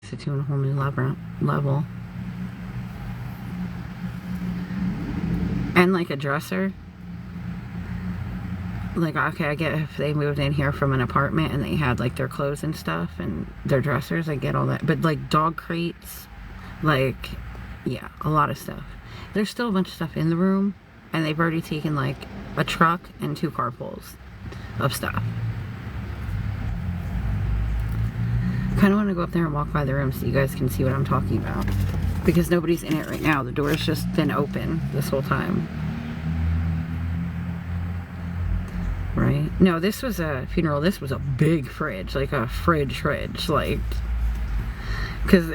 takes it to a whole new level. And like a dresser. Like, okay, I get if they moved in here from an apartment and they had like their clothes and stuff and their dressers, I get all that. But like dog crates, like, yeah, a lot of stuff. There's still a bunch of stuff in the room, and they've already taken like a truck and 2 carpools of stuff. Kind of want to go up there and walk by the room so you guys can see what I'm talking about, because nobody's in it right now. The door's just been open this whole time. Right? No, this was a funeral. This was a big fridge, like a fridge, like, because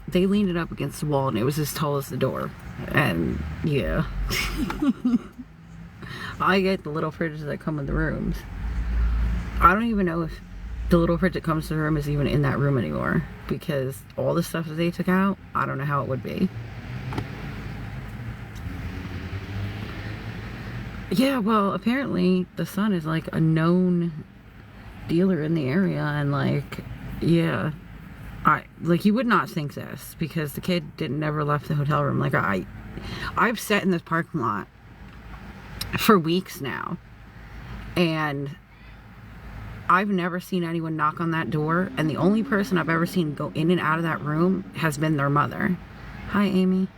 they leaned it up against the wall and it was as tall as the door. And yeah. I get the little fridges that come with the rooms. I don't even know if the little fridge that comes to the room is even in that room anymore, because all the stuff that they took out, I don't know how it would be. Yeah, well, apparently the son is like a known dealer in the area, and like, yeah, like you would not think this, because the kid never left the hotel room. Like I've sat in this parking lot for weeks now, and I've never seen anyone knock on that door, and the only person I've ever seen go in and out of that room has been their mother. Hi, Amy.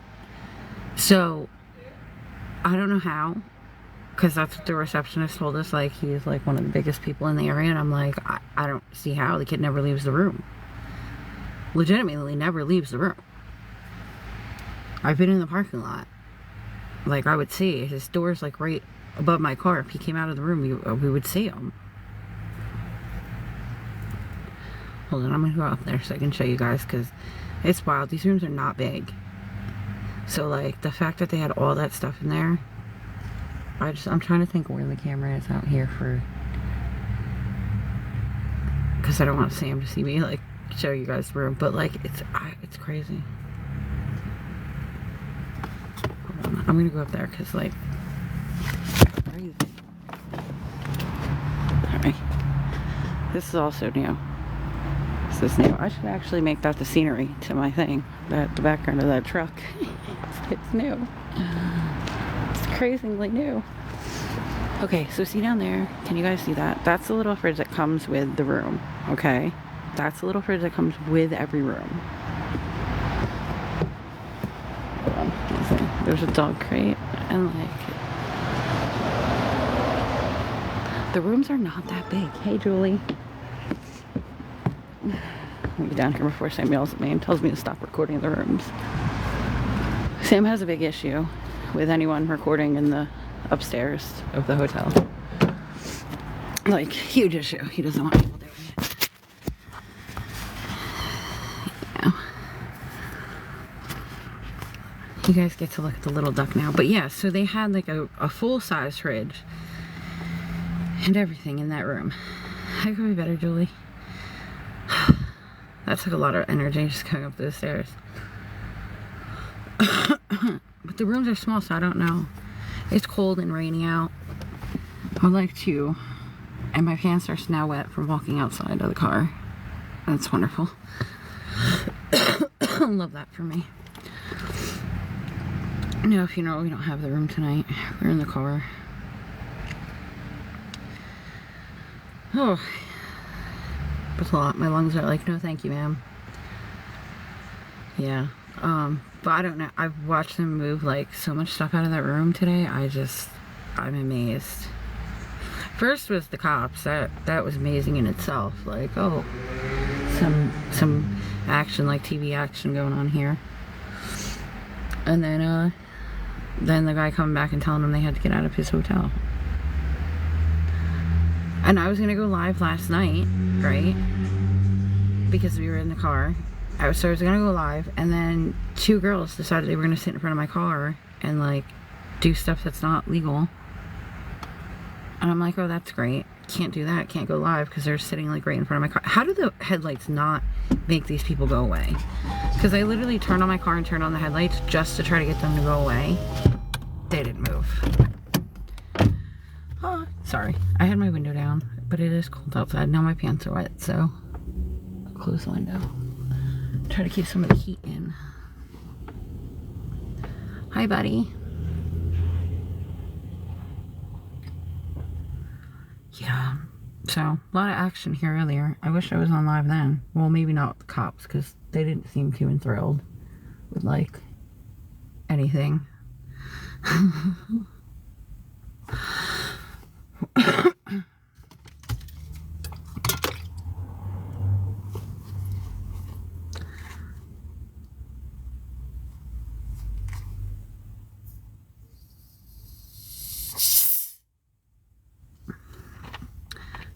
So I don't know how, because that's what the receptionist told us. Like, he's like one of the biggest people in the area, and I'm like, I don't see how. The kid never leaves the room. Legitimately never leaves the room. I've been in the parking lot. Like, I would see his door's like right above my car. If he came out of the room, we would see him. Hold on, I'm gonna go up there so I can show you guys, because it's wild. These rooms are not big. So like, the fact that they had all that stuff in there, I'm trying to think where the camera is out here for, because I don't want Sam to see me like show you guys the room, but like it's crazy. Hold on, I'm gonna go up there because like, crazy. Alright, this is also new. This is new. I should actually make that the scenery to my thing, that the background of that truck. It's new. It's crazily new. Okay, so see down there, can you guys see that? That's the little fridge that comes with the room, okay? That's the little fridge that comes with every room. Hold on, let's see. There's a dog crate, and like, the rooms are not that big. Hey, Julie. I'll be down here before Sam yells at me and tells me to stop recording the rooms. Sam has a big issue with anyone recording in the upstairs of the hotel. Like, huge issue. He doesn't want people doing it. Yeah. You guys get to look at the little duck now. But yeah, so they had like a full-size fridge and everything in that room. I could be better, Julie. That took a lot of energy just going up those stairs. But the rooms are small, so I don't know. It's cold and rainy out. I'd like to, and my pants are now wet from walking outside of the car. That's wonderful. Love that for me. No, if you know, we don't have the room tonight. We're in the car. Oh, it's a lot. My lungs are like, no thank you, ma'am. Yeah. But I don't know. I've watched them move like so much stuff out of that room today. I'm amazed. First was the cops. That was amazing in itself. Like, oh, some action, like TV action going on here. And then the guy coming back and telling them they had to get out of his hotel. And I was gonna go live last night, right? Because we were in the car. So I was gonna go live, and then 2 girls decided they were gonna sit in front of my car and like do stuff that's not legal. And I'm like, oh, that's great. Can't do that. Can't go live because they're sitting like right in front of my car. How do the headlights not make these people go away? Because I literally turned on my car and turned on the headlights just to try to get them to go away. They didn't move. Oh, sorry. I had my window down, but it is cold outside. Now my pants are wet, so I'll close the window. Try to keep some of the heat in. Hi, buddy. Yeah. So, a lot of action here earlier. I wish I was on live then. Well, maybe not with the cops, because they didn't seem too enthralled with, like, anything.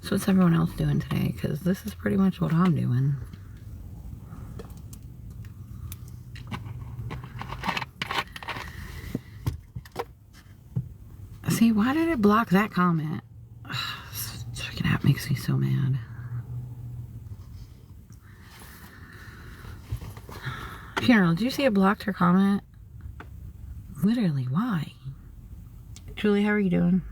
So what's everyone else doing today? Because this is pretty much what I'm doing. See, why did it block that comment? Ugh, this freaking app makes me so mad. Funeral, did you see it blocked her comment? Literally, why? Julie, how are you doing?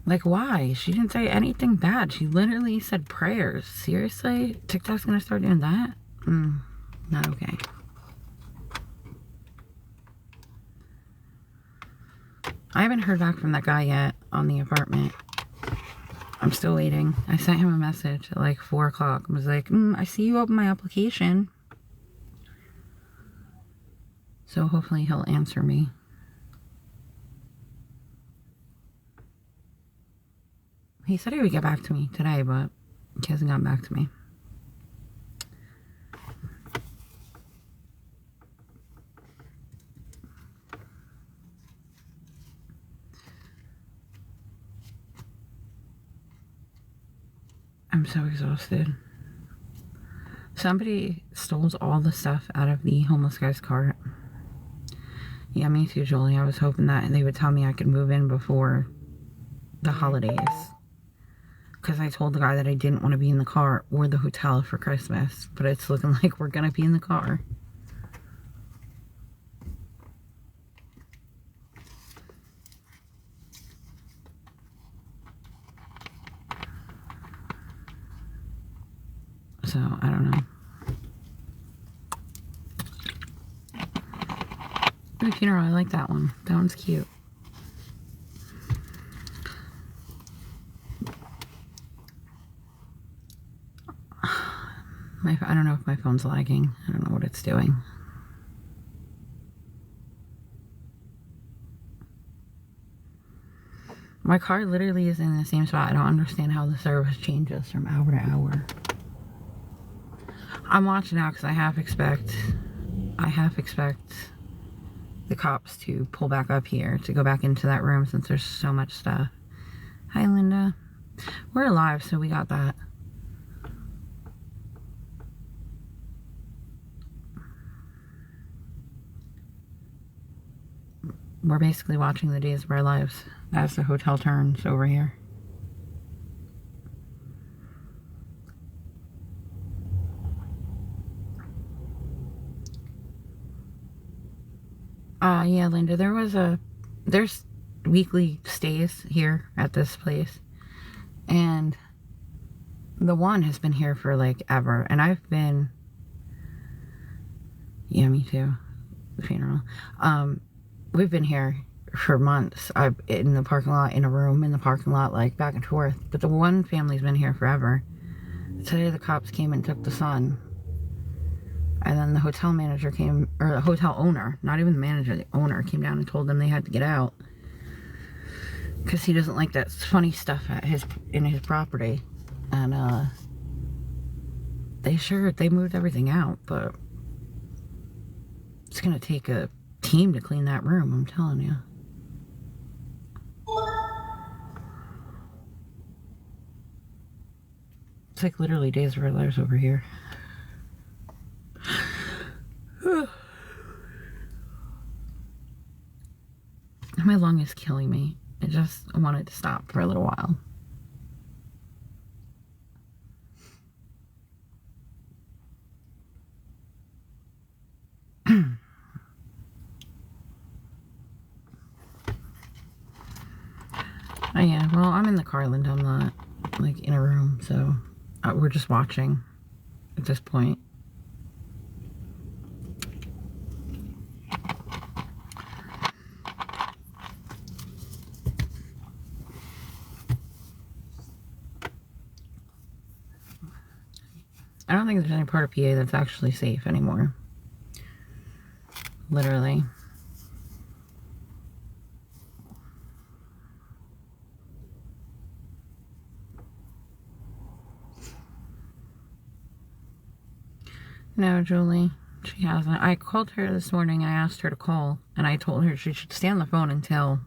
Like, why? She didn't say anything bad. She literally said prayers. Seriously? TikTok's gonna start doing that? Not okay. I haven't heard back from that guy yet on the apartment. I'm still waiting. I sent him a message at like 4 o'clock. I was like, I see you open my application. So hopefully he'll answer me. He said he would get back to me today, but he hasn't gotten back to me. I'm so exhausted. Somebody stole all the stuff out of the homeless guy's cart. Yeah, me too, Jolie. I was hoping that they would tell me I could move in before the holidays. Because I told the guy that I didn't want to be in the car or the hotel for Christmas. But it's looking like we're going to be in the car. So, I don't know. Ooh, funeral, I like that one. That one's cute. I don't know if my phone's lagging. I don't know what it's doing. My car literally is in the same spot. I don't understand how the service changes from hour to hour. I'm watching out because I half expect the cops to pull back up here to go back into that room since there's so much stuff. Hi, Linda. We're alive, so we got that. We're basically watching the days of our lives as the hotel turns over here. Yeah, Linda, there's weekly stays here at this place. And the one has been here for like ever. And I've been, yeah, me too, the funeral. We've been here for months. I've in the parking lot, in a room, in the parking lot, like back and forth. But the one family's been here forever. Today the cops came and took the son. And then the hotel manager came, or the hotel owner, not even the manager, the owner came down and told them they had to get out. Because he doesn't like that funny stuff at in his property. And they moved everything out, but it's going to take a team to clean that room, I'm telling you. It's like literally days of our lives over here. My lung is killing me. I wanted to stop for a little while. Oh yeah, well, I'm in the car, Linda. I'm not, like, in a room, so We're just watching at this point. I don't think there's any part of PA that's actually safe anymore. Literally. No, Julie, she hasn't. I called her this morning. I asked her to call, and I told her she should stay on the phone until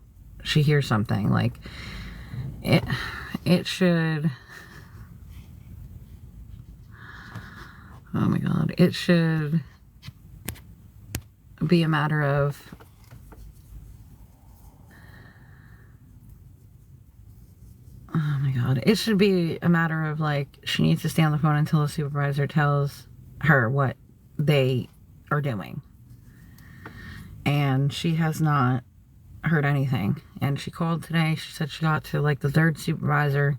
she hears something. Like, it should... Oh my God. It should be a matter of... Oh my God. It should be a matter of, like, she needs to stay on the phone until the supervisor tells her what they are doing. And she has not heard anything. And she called today. She said she got to, like, the third supervisor,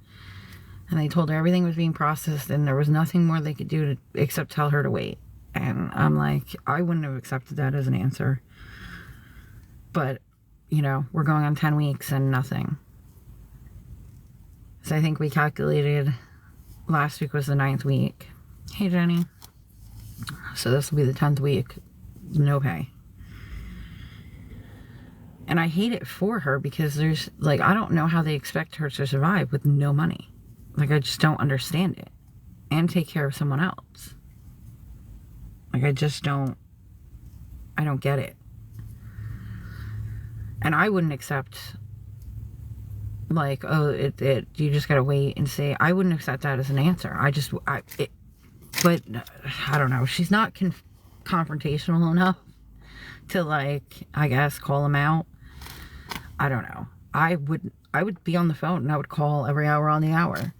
and they told her everything was being processed and there was nothing more they could do except tell her to wait. And I'm like, I wouldn't have accepted that as an answer. But, you know, we're going on 10 weeks and nothing. So I think we calculated last week was the 9th week. Hey, Jenny. So this will be the 10th week. No pay. And I hate it for her because there's, like, I don't know how they expect her to survive with no money. Like, I just don't understand it. And take care of someone else. Like, I don't get it. And I wouldn't accept, like, oh, you just gotta wait and see. I wouldn't accept that as an answer. But, I don't know. She's not confrontational enough to, like, I guess, call him out. I don't know. I would be on the phone and I would call every hour on the hour.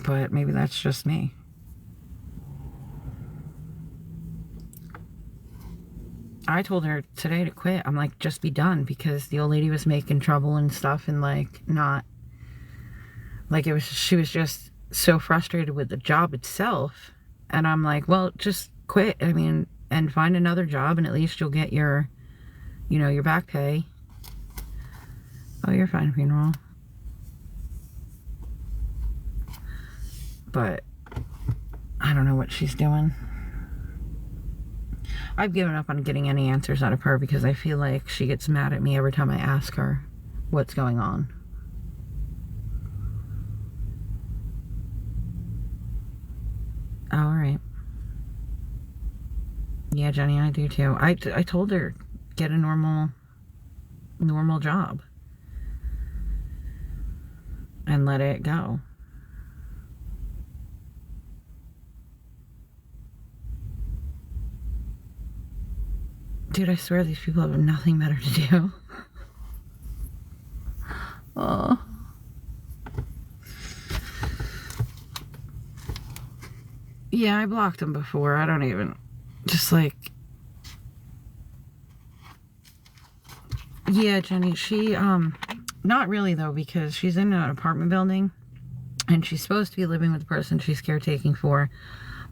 But maybe that's just me. I told her today to quit. I'm like, just be done, because the old lady was making trouble and stuff, and, like, not, like, she was just so frustrated with the job itself. And I'm like, well, just quit. I mean, and find another job, and at least you'll get your, you know, your back pay. Oh, you're fine, funeral. But I don't know what she's doing. I've given up on getting any answers out of her because I feel like she gets mad at me every time I ask her what's going on. All right. Yeah, Jenny, I do too. I told her, get a normal job and let it go. Dude, I swear these people have nothing better to do. Oh. Yeah, I blocked them before. I don't even... Just like... Yeah, Jenny, she, not really, though, because she's in an apartment building, and she's supposed to be living with the person she's caretaking for,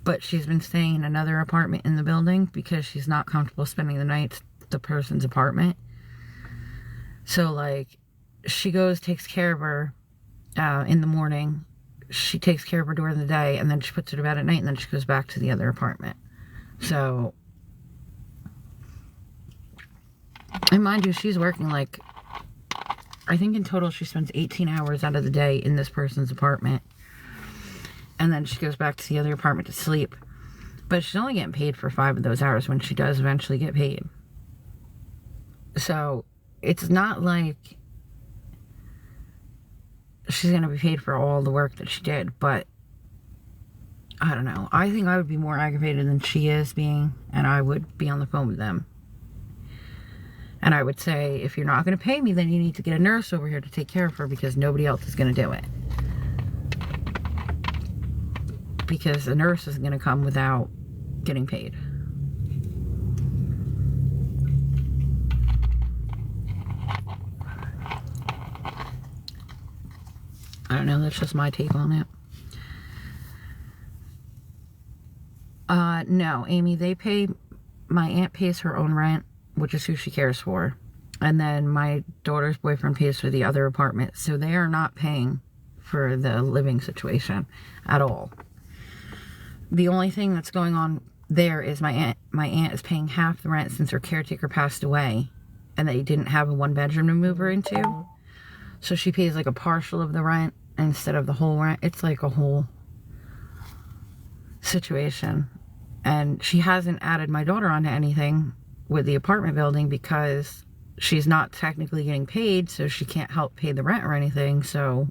but she's been staying in another apartment in the building because she's not comfortable spending the night at the person's apartment. So, like, she goes, takes care of her in the morning. She takes care of her during the day, and then she puts her to bed at night, and then she goes back to the other apartment. So, and mind you, she's working, like, I think in total she spends 18 hours out of the day in this person's apartment. And then she goes back to the other apartment to sleep. But she's only getting paid for 5 of those hours when she does eventually get paid. So, it's not like she's going to be paid for all the work that she did. But, I don't know. I think I would be more aggravated than she is being. And I would be on the phone with them. And I would say, if you're not going to pay me, then you need to get a nurse over here to take care of her, because nobody else is going to do it. Because a nurse isn't going to come without getting paid. I don't know, that's just my take on it. No, Amy, my aunt pays her own rent, which is who she cares for. And then my daughter's boyfriend pays for the other apartment. So they are not paying for the living situation at all. The only thing that's going on there is my aunt is paying half the rent since her caretaker passed away and they didn't have a 1-bedroom to move her into. So she pays like a partial of the rent instead of the whole rent. It's like a whole situation. And she hasn't added my daughter onto anything with the apartment building because she's not technically getting paid, so she can't help pay the rent or anything. So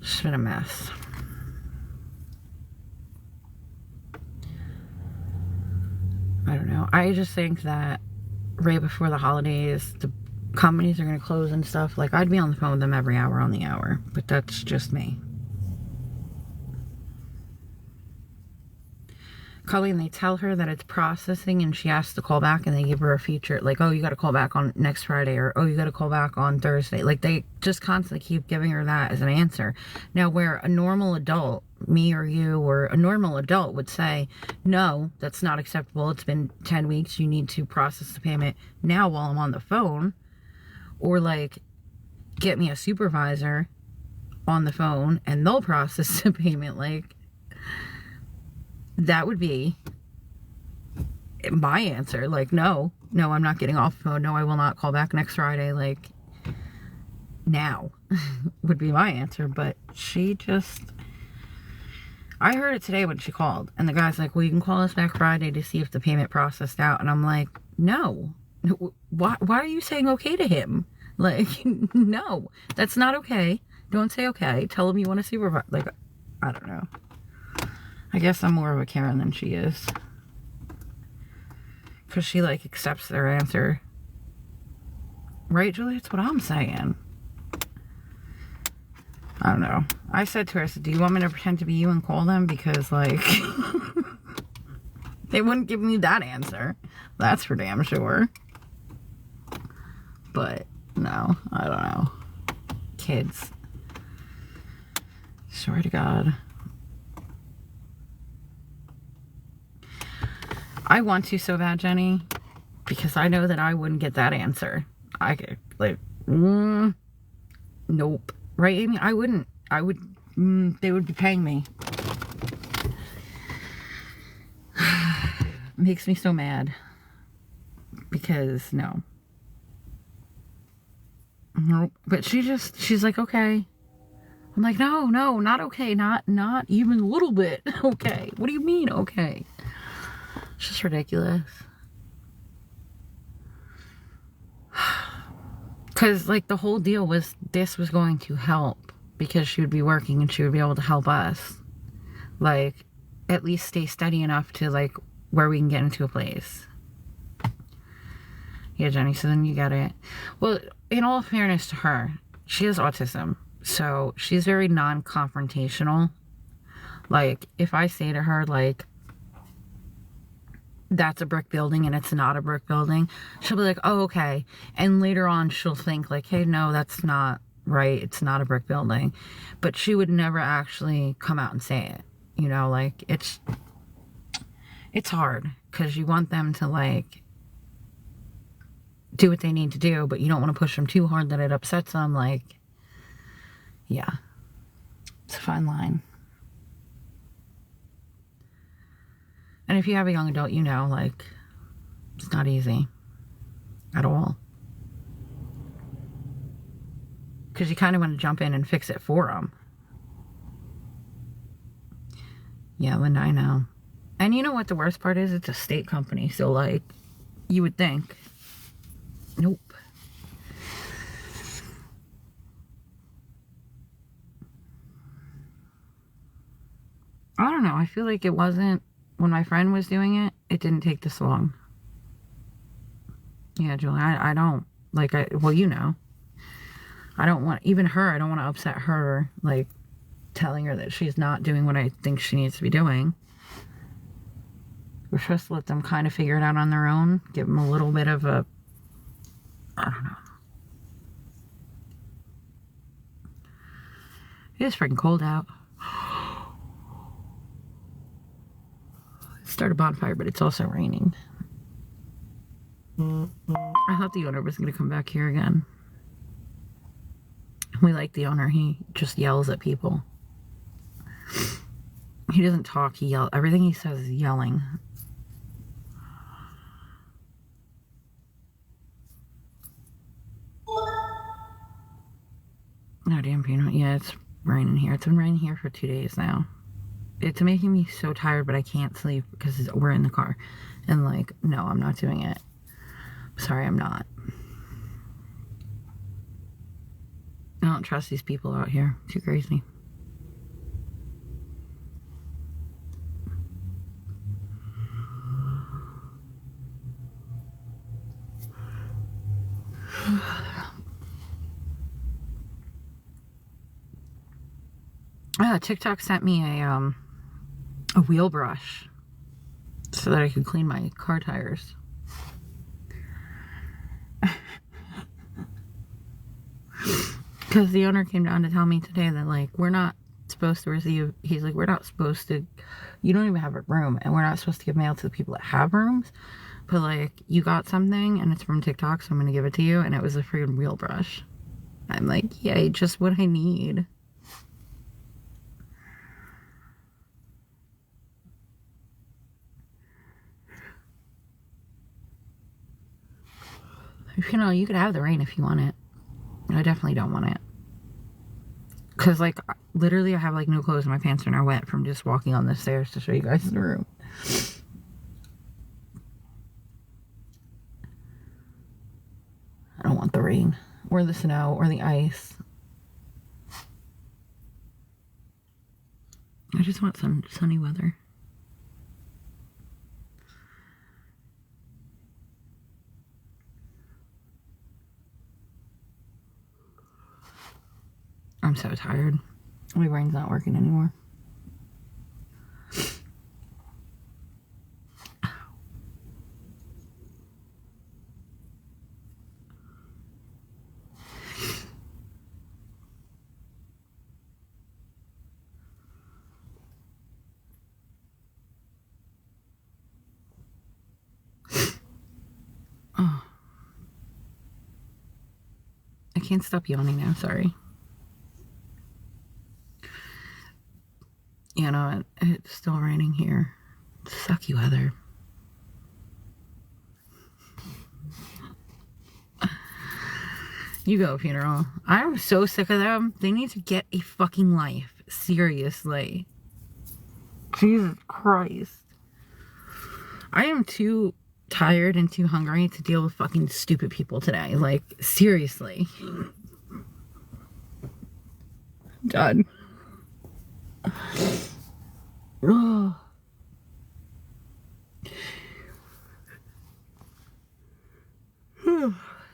it's been a mess. I don't know. I just think that right before the holidays, the companies are going to close and stuff. Like, I'd be on the phone with them every hour on the hour, but that's just me. Colleen, they tell her that it's processing and she has to call back, and they give her a feature like, oh, you got to call back on next Friday, or oh, you got to call back on Thursday. Like, they just constantly keep giving her that as an answer. Now, where a normal adult, me or you, or a normal adult would say, no, that's not acceptable. It's been 10 weeks. You need to process the payment now while I'm on the phone, or like get me a supervisor on the phone and they'll process the payment. Like, that would be my answer. Like, no, I'm not getting off the phone. No, I will not call back next Friday. Like, now would be my answer. But she just, I heard it today when she called. And the guy's like, well, you can call us back Friday to see if the payment processed out. And I'm like, no. Why are you saying okay to him? Like, no, that's not okay. Don't say okay. Tell him you want to supervise. Like, I don't know. I guess I'm more of a Karen than she is. Because she, like, accepts their answer. Right, Julie? That's what I'm saying. I don't know. I said to her, I said, do you want me to pretend to be you and call them? Because, like, they wouldn't give me that answer. That's for damn sure. But, no, I don't know. Kids. Swear to God. I want to so bad, Jenny, because I know that I wouldn't get that answer. I could, like, nope. Right, Amy? I wouldn't. I would, they would be paying me. Makes me so mad. Because, no. Nope. But she's like, okay. I'm like, no, not okay. Not even a little bit okay. What do you mean, okay? It's just ridiculous. Because, like, the whole deal was this was going to help because she would be working and she would be able to help us. Like, at least stay steady enough to, like, where we can get into a place. Yeah, Jenny, so then you get it. Well, in all fairness to her, she has autism. So she's very non-confrontational. Like, if I say to her, like, that's a brick building and it's not a brick building, she'll be like, oh, okay. And later on she'll think like, hey, no, that's not right. It's not a brick building. But she would never actually come out and say it. You know, like, it's hard because you want them to, like, do what they need to do, but you don't want to push them too hard that it upsets them. Like, yeah, it's a fine line. And if you have a young adult, you know, like, it's not easy at all. Because you kind of want to jump in and fix it for them. Yeah, Linda, I know. And you know what the worst part is? It's a state company. So, like, you would think, nope. I don't know. I feel like it wasn't, when my friend was doing it, it didn't take this long. Yeah, Julie, I don't, like, well, you know. I don't want, even her, I don't want to upset her, like, telling her that she's not doing what I think she needs to be doing. We're supposed to let them kind of figure it out on their own. Give them a little bit of a, I don't know. It is freaking cold out. start a bonfire, but it's also raining. I thought the owner was going to come back here again. We like the owner. He just yells at people. He doesn't talk, he yells. Everything he says is yelling. Oh, damn, Peanut. Yeah, it's raining here. It's been raining here for 2 days now. It's making me so tired, but I can't sleep because we're in the car. And, like, no, I'm not doing it. Sorry, I'm not. I don't trust these people out here. Too crazy. TikTok sent me a wheel brush so that I could clean my car tires. Because the owner came down to tell me today that, like, we're not supposed to receive, he's like, we're not supposed to, you don't even have a room, and we're not supposed to give mail to the people that have rooms, but, like, you got something, and it's from TikTok, so I'm gonna give it to you, and it was a freaking wheel brush. I'm like, yay, just what I need. You know, you could have the rain if you want it. I definitely don't want it. Because, like, literally I have, like, no clothes and my pants are now wet from just walking on the stairs to show you guys the room. I don't want the rain. Or the snow. Or the ice. I just want some sunny weather. I'm so tired. My brain's not working anymore. Oh. I can't stop yawning now, sorry. You know, it's still raining here. Sucky weather. You go, funeral. I'm so sick of them. They need to get a fucking life. Seriously. Jesus Christ. I am too tired and too hungry to deal with fucking stupid people today. Like, seriously. Done. Oh.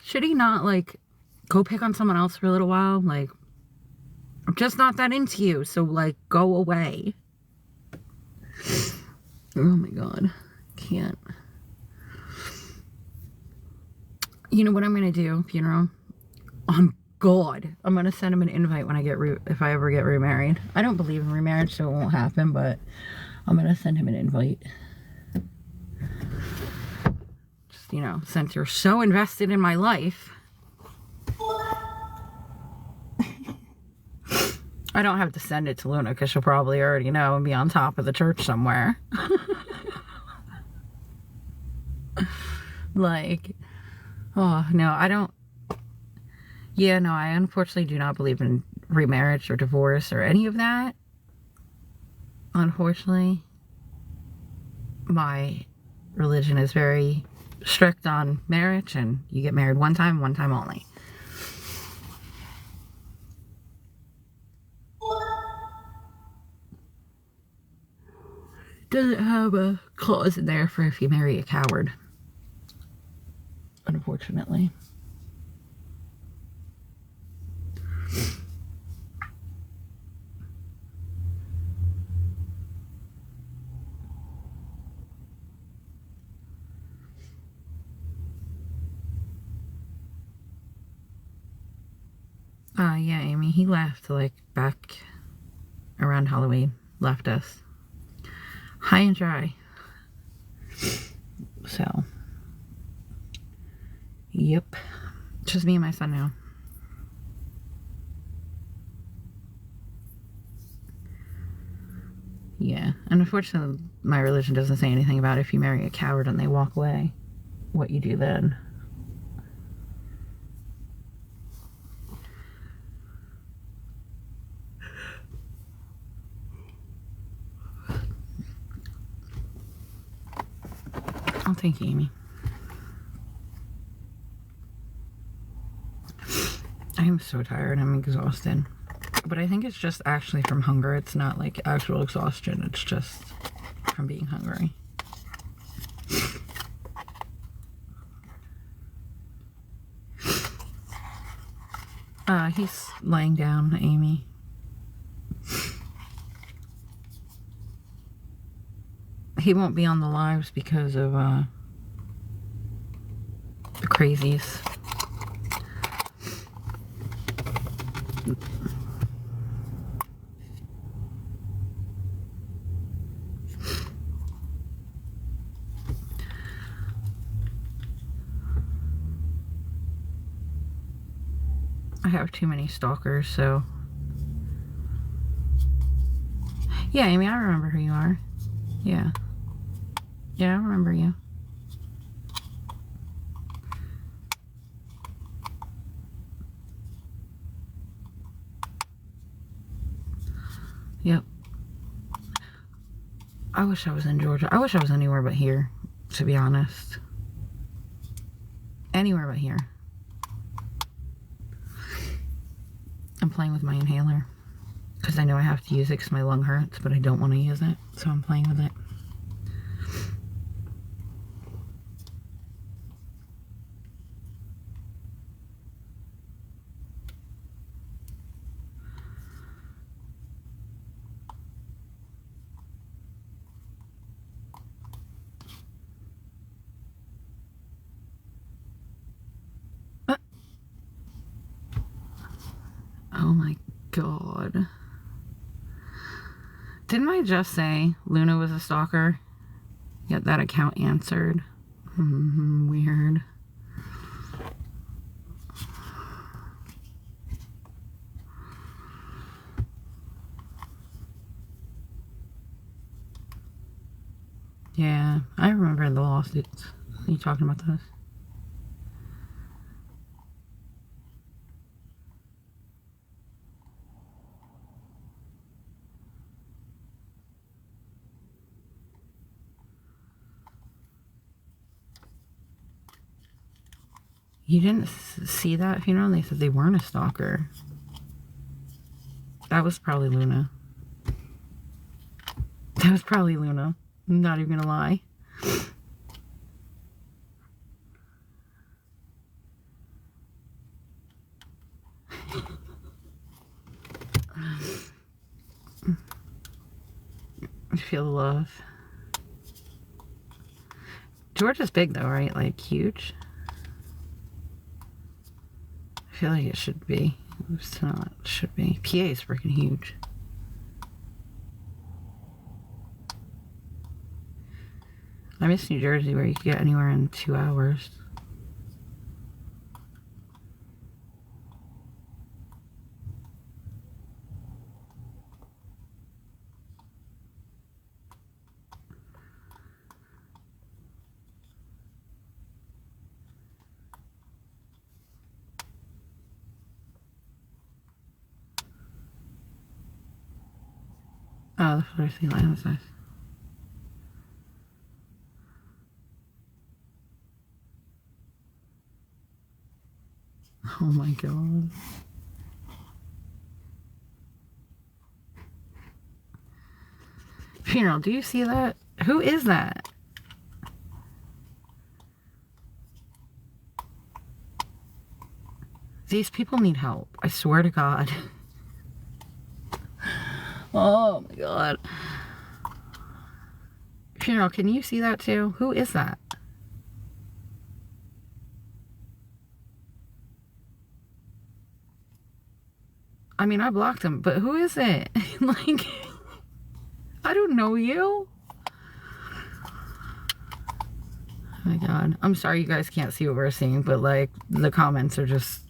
Should he not, like, go pick on someone else for a little while? Like, I'm just not that into you, so, like, go away. Oh my god. Can't. You know what I'm gonna do, funeral? On God, I'm gonna send him an invite when I get if I ever get remarried. I don't believe in remarriage, so it won't happen, but I'm gonna send him an invite. Just, you know, since you're so invested in my life. I don't have to send it to Luna because she'll probably already know and be on top of the church somewhere. Like, oh, no, I don't. Yeah, no, I unfortunately do not believe in remarriage or divorce or any of that. Unfortunately, my religion is very strict on marriage, and you get married one time only. Doesn't have a clause in there for if you marry a coward. Unfortunately. Yeah, Amy, he left, like, back around Halloween. Left us. High and dry. So, yep. Just me and my son now. Yeah, and unfortunately, my religion doesn't say anything about if you marry a coward and they walk away, what you do then. Oh, thank you, Amy. I am so tired. I'm exhausted. But I think it's just actually from hunger. It's not like actual exhaustion. It's just from being hungry. He's laying down, Amy. He won't be on the lives because of the crazies. I have too many stalkers, so... Yeah, Amy, I remember who you are. Yeah. Yeah, I remember you. Yep. I wish I was in Georgia. I wish I was anywhere but here, to be honest. Anywhere but here. I'm playing with my inhaler. Because I know I have to use it because my lung hurts, but I don't want to use it. So I'm playing with it. Oh my god. Didn't I just say Luna was a stalker? Yet that account answered. Weird. Yeah, I remember the lawsuits. Are you talking about those? You didn't see that funeral? They said they weren't a stalker. That was probably Luna. That was probably Luna. I'm not even gonna lie. I feel the love. Georgia's big though, right? Like huge. I feel like it should be. It's not. It should be. PA is freaking huge. I miss New Jersey where you could get anywhere in 2 hours. Oh, the Florida line was nice. Oh my god. Funeral, do you see that? Who is that? These people need help. I swear to God. Oh my god. Funeral, can you see that too? Who is that? I mean, I blocked him, but who is it? Like, I don't know you. my God. I'm sorry you guys can't see what we're seeing, but like the comments are just,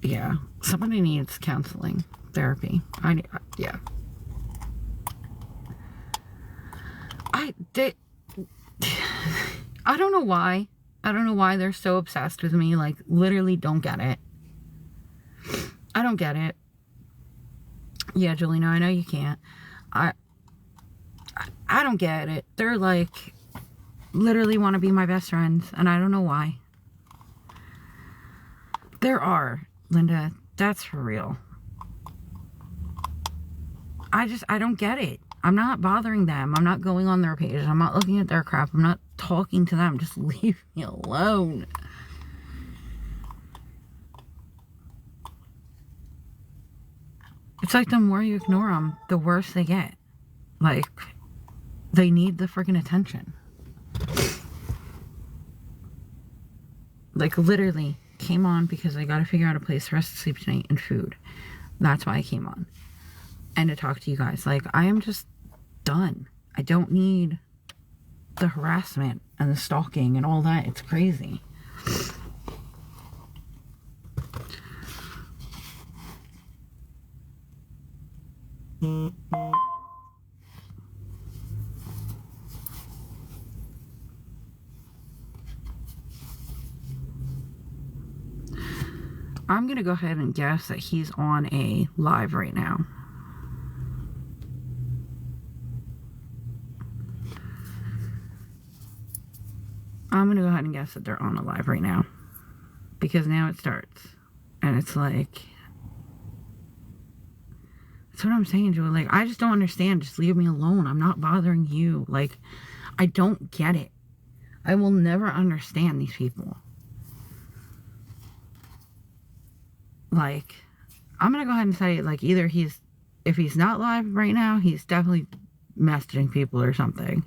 yeah. Somebody needs counseling, therapy. Yeah. I don't know why. I don't know why they're so obsessed with me. Like, literally don't get it. I don't get it. Yeah, Julina, I know you can't. I don't get it. They're like, literally want to be my best friends, and I don't know why. There are, Linda. That's for real. I don't get it. I'm not bothering them. I'm not going on their page. I'm not looking at their crap. I'm not talking to them. Just leave me alone. It's like the more you ignore them, the worse they get. Like, they need the freaking attention. Like, literally came on because I got to figure out a place for us to sleep tonight and food. That's why I came on. And to talk to you guys. Like, I am just done. I don't need the harassment and the stalking and all that. It's crazy. I'm going to go ahead and guess that he's on a live right now. I'm going to go ahead and guess that they're on a live right now. Because now it starts. And it's like... That's what I'm saying, Joe. Like, I just don't understand. Just leave me alone. I'm not bothering you. Like, I don't get it. I will never understand these people. Like, I'm going to go ahead and say, like, either if he's not live right now, he's definitely messaging people or something.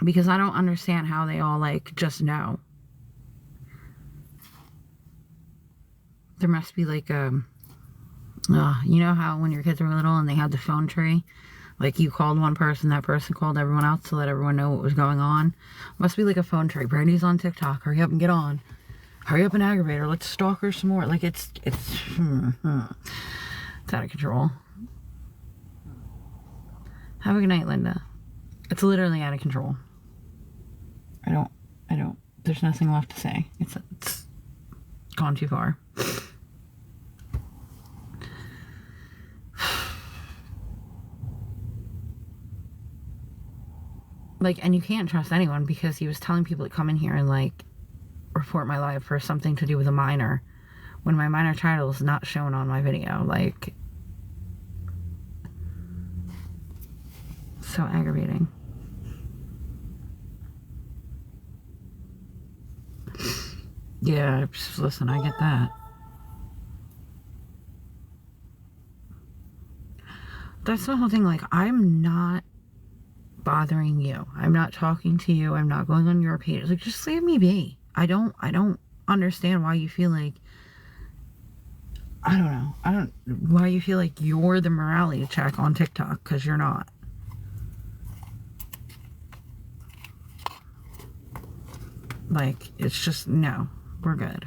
Because I don't understand how they all, like, just know. There must be, like, you know how when your kids were little and they had the phone tree? Like, you called one person, that person called everyone else to let everyone know what was going on. Must be like a phone tree. Brandi's on TikTok. Hurry up and get on. Hurry up and aggravate her. Let's stalk her some more. Like, it's out of control. Have a good night, Linda. It's literally out of control. I don't. There's nothing left to say. It's gone too far. Like, and you can't trust anyone because he was telling people to come in here and, like, report my live for something to do with a minor when my minor title is not shown on my video. Like, so aggravating. Yeah, just listen, I get that. That's the whole thing. Like, I'm not bothering you. I'm not talking to you. I'm not going on your page. Like, just leave me be. I don't understand why you feel like, I don't know. Why you feel like you're the morality check on TikTok, because you're not. Like, it's just, no, we're good.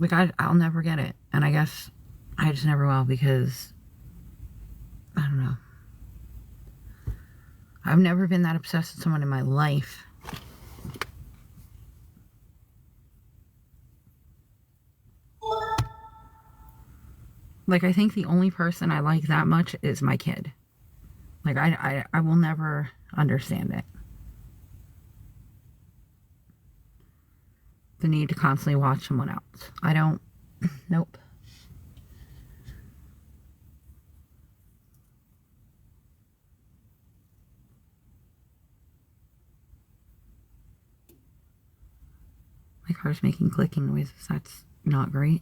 Like, I'll never get it. And I guess I just never will, because, I don't know. I've never been that obsessed with someone in my life. Like, I think the only person I like that much is my kid. Like, I will never understand it. The need to constantly watch someone else. I don't, nope. My car's making clicking noises. That's not great.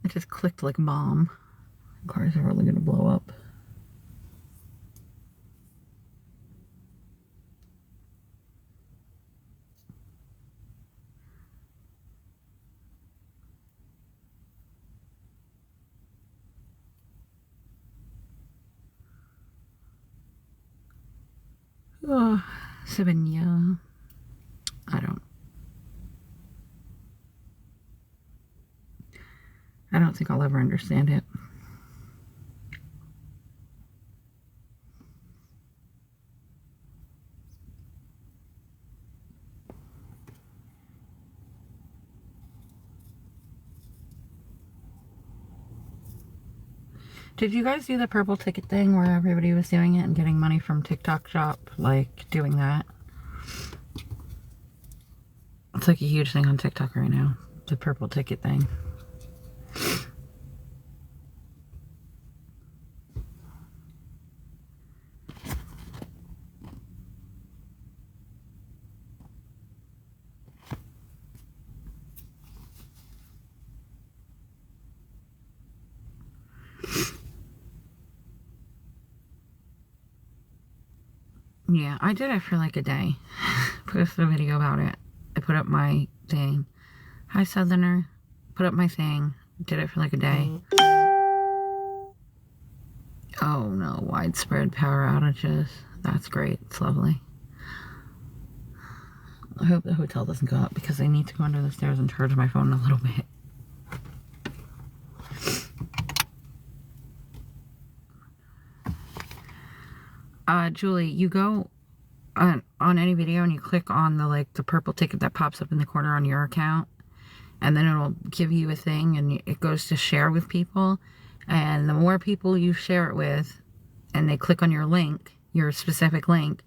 It just clicked like mom. Cars are really gonna blow up. Oh, Savannah. I don't think I'll ever understand it. Did you guys do the purple ticket thing where everybody was doing it and getting money from TikTok shop? Like, doing that? It's like a huge thing on TikTok right now. The purple ticket thing. Yeah, I did it for like a day. Posted a video about it. I put up my thing. Hi, Southerner. Put up my thing. Did it for like a day. Oh no, widespread power outages. That's great. It's lovely. I hope the hotel doesn't go up because I need to go under the stairs and charge my phone in a little bit. Julie, you go on any video and you click on the purple ticket that pops up in the corner on your account, and then it'll give you a thing and it goes to share with people, and the more people you share it with and they click on your link, your specific link,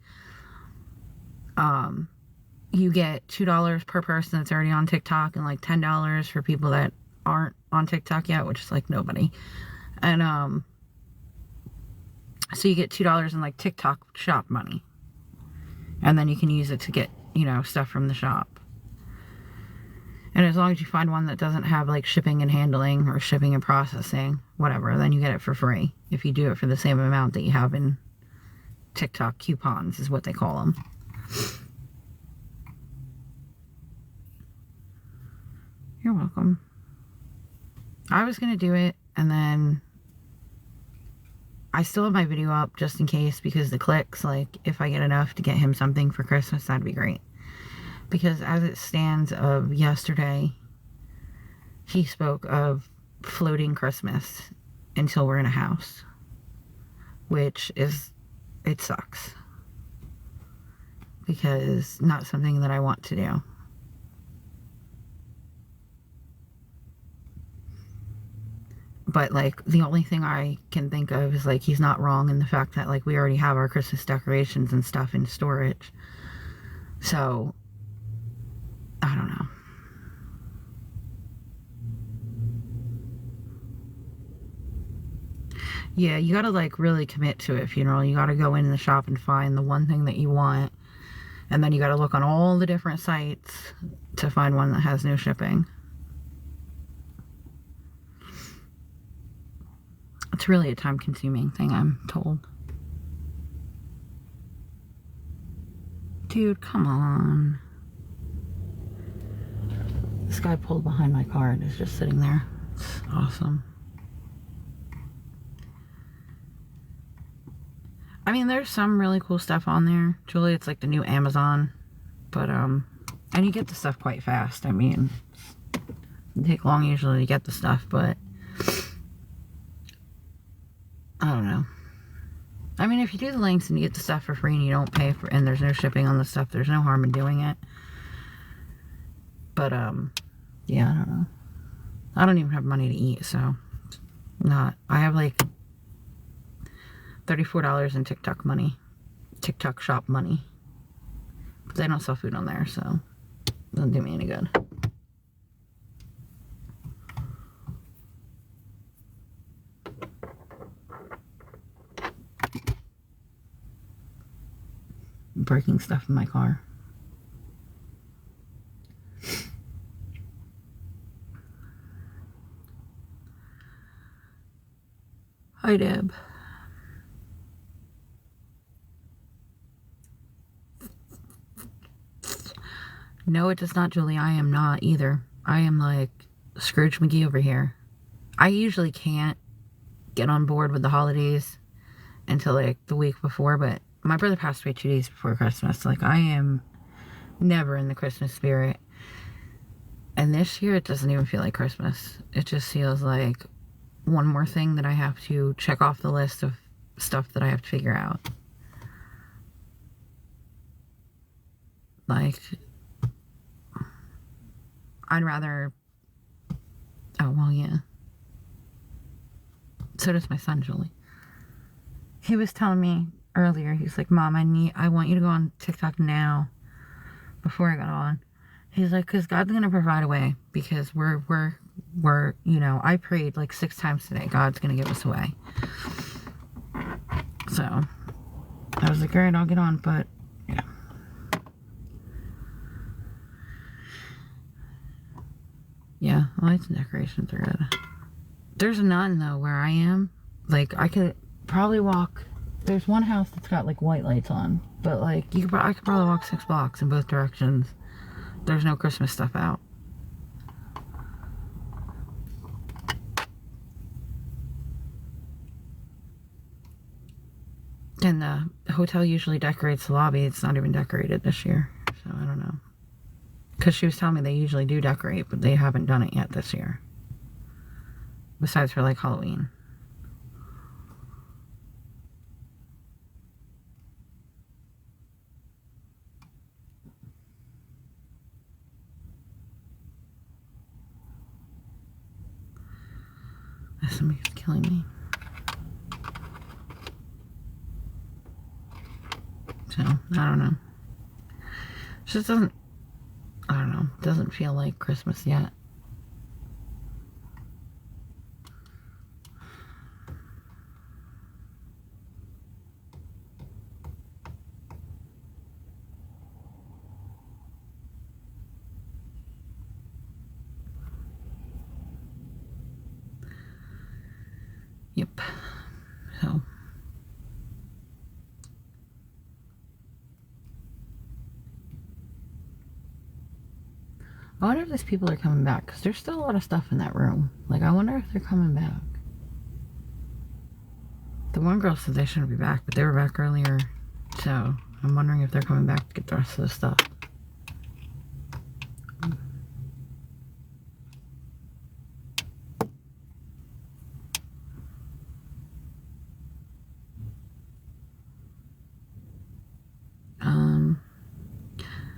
you get $2 per person that's already on TikTok and like $10 for people that aren't on TikTok yet, which is like nobody. And so you get $2 in like TikTok shop money. And then you can use it to get, you know, stuff from the shop. And as long as you find one that doesn't have like shipping and handling or shipping and processing, whatever, then you get it for free. If you do it for the same amount that you have in TikTok coupons is what they call them. You're welcome. I was going to do it, and then I still have my video up just in case, because the clicks, like, if I get enough to get him something for Christmas, that'd be great. Because as it stands of yesterday, he spoke of floating Christmas until we're in a house. Which is, it sucks. Because not something that I want to do. But, like, the only thing I can think of is, like, he's not wrong in the fact that, like, we already have our Christmas decorations and stuff in storage. So, I don't know. Yeah, you gotta, like, really commit to it, funeral. You gotta go in the shop and find the one thing that you want. And then you gotta look on all the different sites to find one that has no shipping. It's really a time-consuming thing, I'm told. Dude, come on. This guy pulled behind my car and is just sitting there. It's awesome. I mean, there's some really cool stuff on there. Julie, it's like the new Amazon. But, and you get the stuff quite fast. I mean, it doesn't take long usually to get the stuff, but I don't know. I mean, if you do the links and you get the stuff for free and you don't pay for, and there's no shipping on the stuff, there's no harm in doing it. But, yeah, I don't know. I don't even have money to eat, so not. I have like $34 in TikTok money. TikTok shop money. But they don't sell food on there, so it doesn't do me any good. Breaking stuff in my car. Hi, Deb. No, it does not, Julie. I am not either. I am like Scrooge McGee over here. I usually can't get on board with the holidays until like the week before, but my brother passed away 2 days before Christmas. Like, I am never in the Christmas spirit. And this year, it doesn't even feel like Christmas. It just feels like one more thing that I have to check off the list of stuff that I have to figure out. Like, I'd rather... Oh, well, yeah. So does my son, Julie. He was telling me earlier, he's like, Mom, I want you to go on TikTok now, before I got on. He's like, because God's going to provide a way, because we're, you know, I prayed like 6 times today. God's going to give us a way. So, I was like, all right, I'll get on, but, yeah. Yeah, lights and decorations are good. There's none, though, where I am. Like, I could probably walk, there's one house that's got, like, white lights on, but, like, I could probably walk 6 blocks in both directions. There's no Christmas stuff out. And the hotel usually decorates the lobby. It's not even decorated this year, so I don't know. Because she was telling me they usually do decorate, but they haven't done it yet this year. Besides for, like, Halloween. Somebody's killing me. So, I don't know. It just doesn't, I don't know, doesn't feel like Christmas yet. Yep. So. I wonder if these people are coming back, because there's still a lot of stuff in that room. Like, I wonder if they're coming back. The one girl said they shouldn't be back, but they were back earlier. So, I'm wondering if they're coming back to get the rest of the stuff.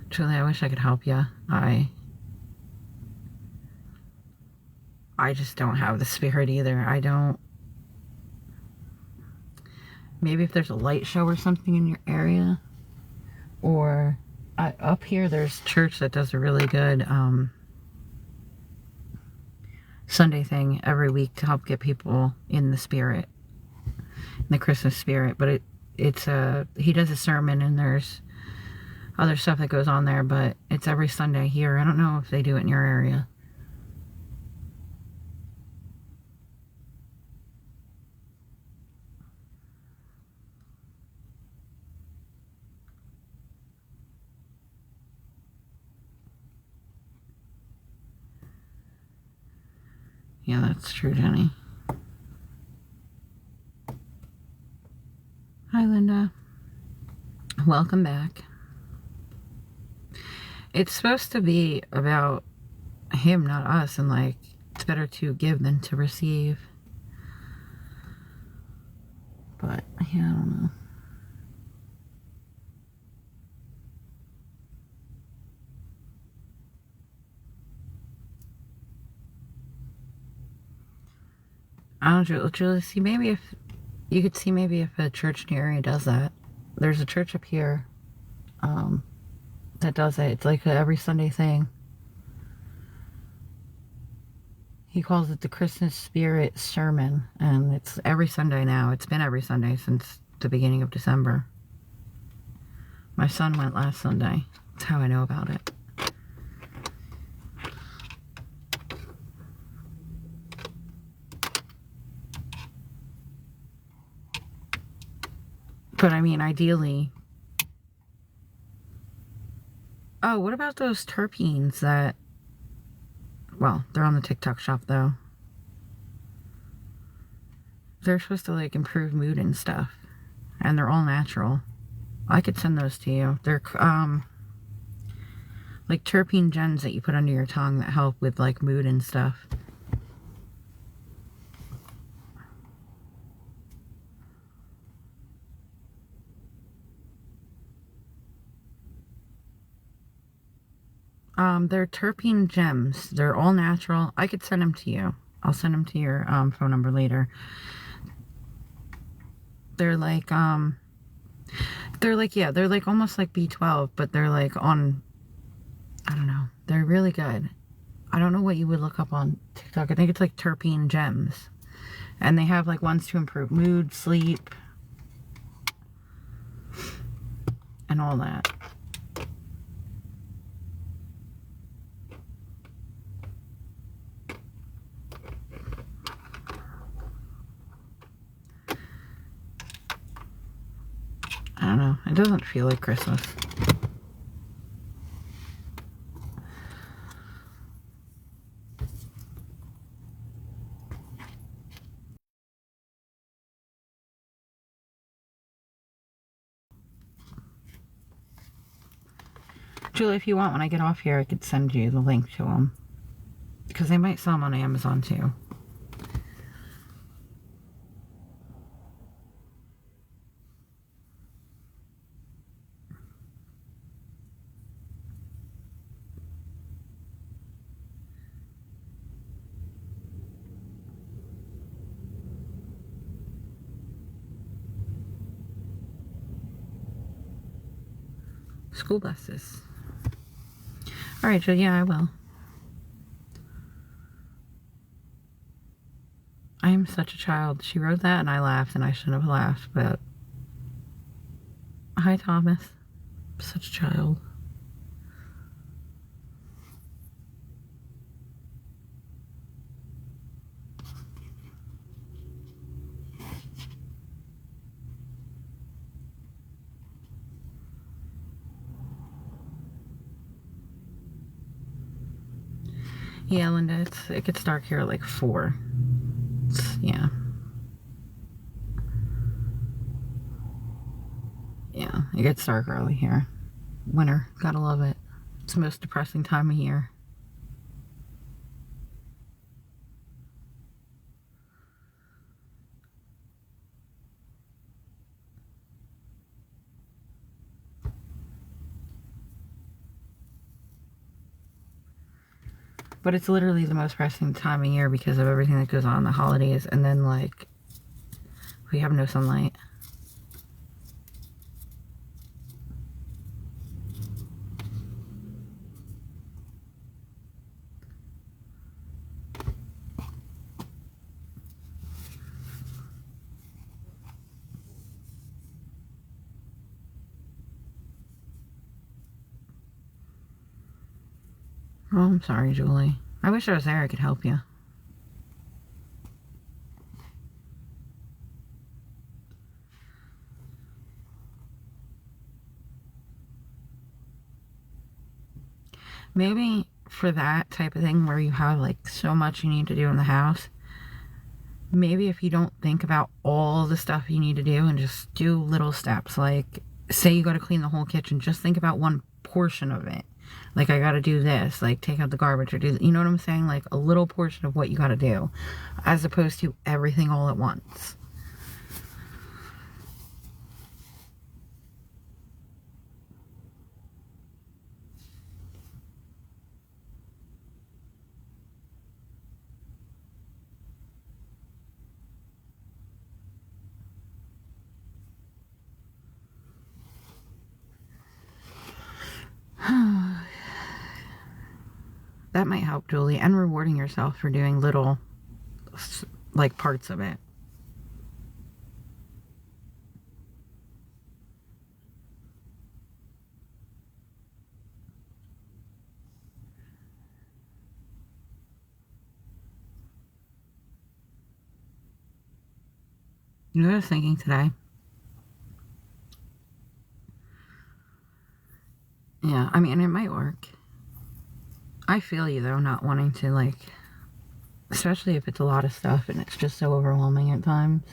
Truly, I wish I could help you. I just don't have the spirit either. I don't. Maybe if there's a light show or something in your area. Or up here, there's a church that does a really good Sunday thing every week to help get people in the spirit. In the Christmas spirit. But he does a sermon and there's other stuff that goes on there. But it's every Sunday here. I don't know if they do it in your area. Yeah, that's true, Jenny. Hi, Linda. Welcome back. It's supposed to be about him, not us, and like, it's better to give than to receive. But, yeah, I don't know. I don't know, Julie, see, maybe if, you could see maybe if a church in your area does that. There's a church up here, that does it. It's like a every Sunday thing. He calls it the Christmas Spirit Sermon, and it's every Sunday now. It's been every Sunday since the beginning of December. My son went last Sunday. That's how I know about it. But I mean, ideally... Oh, what about those terpenes that... Well, they're on the TikTok shop, though. They're supposed to, like, improve mood and stuff. And they're all natural. I could send those to you. They're, like terpene gems that you put under your tongue that help with, like, mood and stuff. They're terpene gems. They're all natural. I could send them to you. I'll send them to your, phone number later. They're like, yeah, they're like almost like B12, but they're like on, I don't know. They're really good. I don't know what you would look up on TikTok. I think it's like terpene gems. And they have like ones to improve mood, sleep, and all that. I don't know. It doesn't feel like Christmas. Julie, if you want, when I get off here, I could send you the link to them. Because they might sell them on Amazon, too. School buses. Alright, Jill, yeah, I will. I am such a child. She wrote that and I laughed and I shouldn't have laughed, but... Hi, Thomas. Such a child. Yeah, Linda, it gets dark here at like 4. Yeah. Yeah, it gets dark early here. Winter, gotta love it. It's the most depressing time of year. But it's literally the most depressing time of year because of everything that goes on in the holidays. And then, like, we have no sunlight. Oh, I'm sorry, Julie. I wish I was there. I could help you. Maybe for that type of thing where you have like so much you need to do in the house, maybe if you don't think about all the stuff you need to do and just do little steps, like say you got to clean the whole kitchen, just think about one portion of it. Like, I got to do this, like take out the garbage or do, you know what I'm saying? Like a little portion of what you got to do as opposed to everything all at once. That might help, Julie, and rewarding yourself for doing little, like, parts of it. You know what I was thinking today? I mean, it might work. I feel you, though, not wanting to, like, especially if it's a lot of stuff and it's just so overwhelming at times.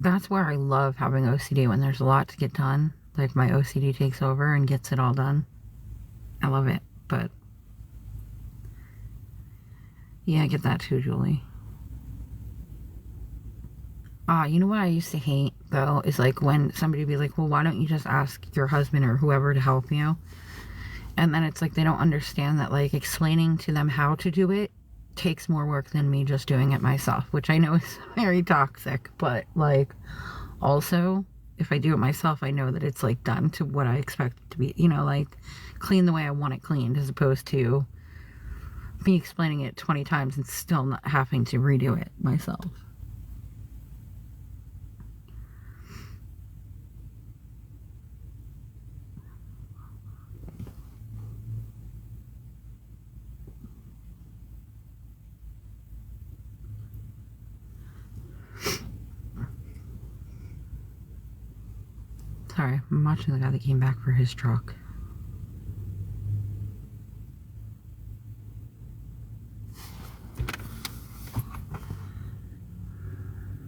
That's where I love having OCD, when there's a lot to get done. Like, my OCD takes over and gets it all done. I love it, but yeah, I get that too, Julie. You know what I used to hate, though, is like when somebody would be like, well, why don't you just ask your husband or whoever to help you? And then it's like they don't understand that, like, explaining to them how to do it takes more work than me just doing it myself, which I know is very toxic, but, like, also, if I do it myself, I know that it's, like, done to what I expect it to be, you know, like, clean the way I want it cleaned, as opposed to me explaining it 20 times and still not having to redo it myself. Sorry, I'm watching the guy that came back for his truck.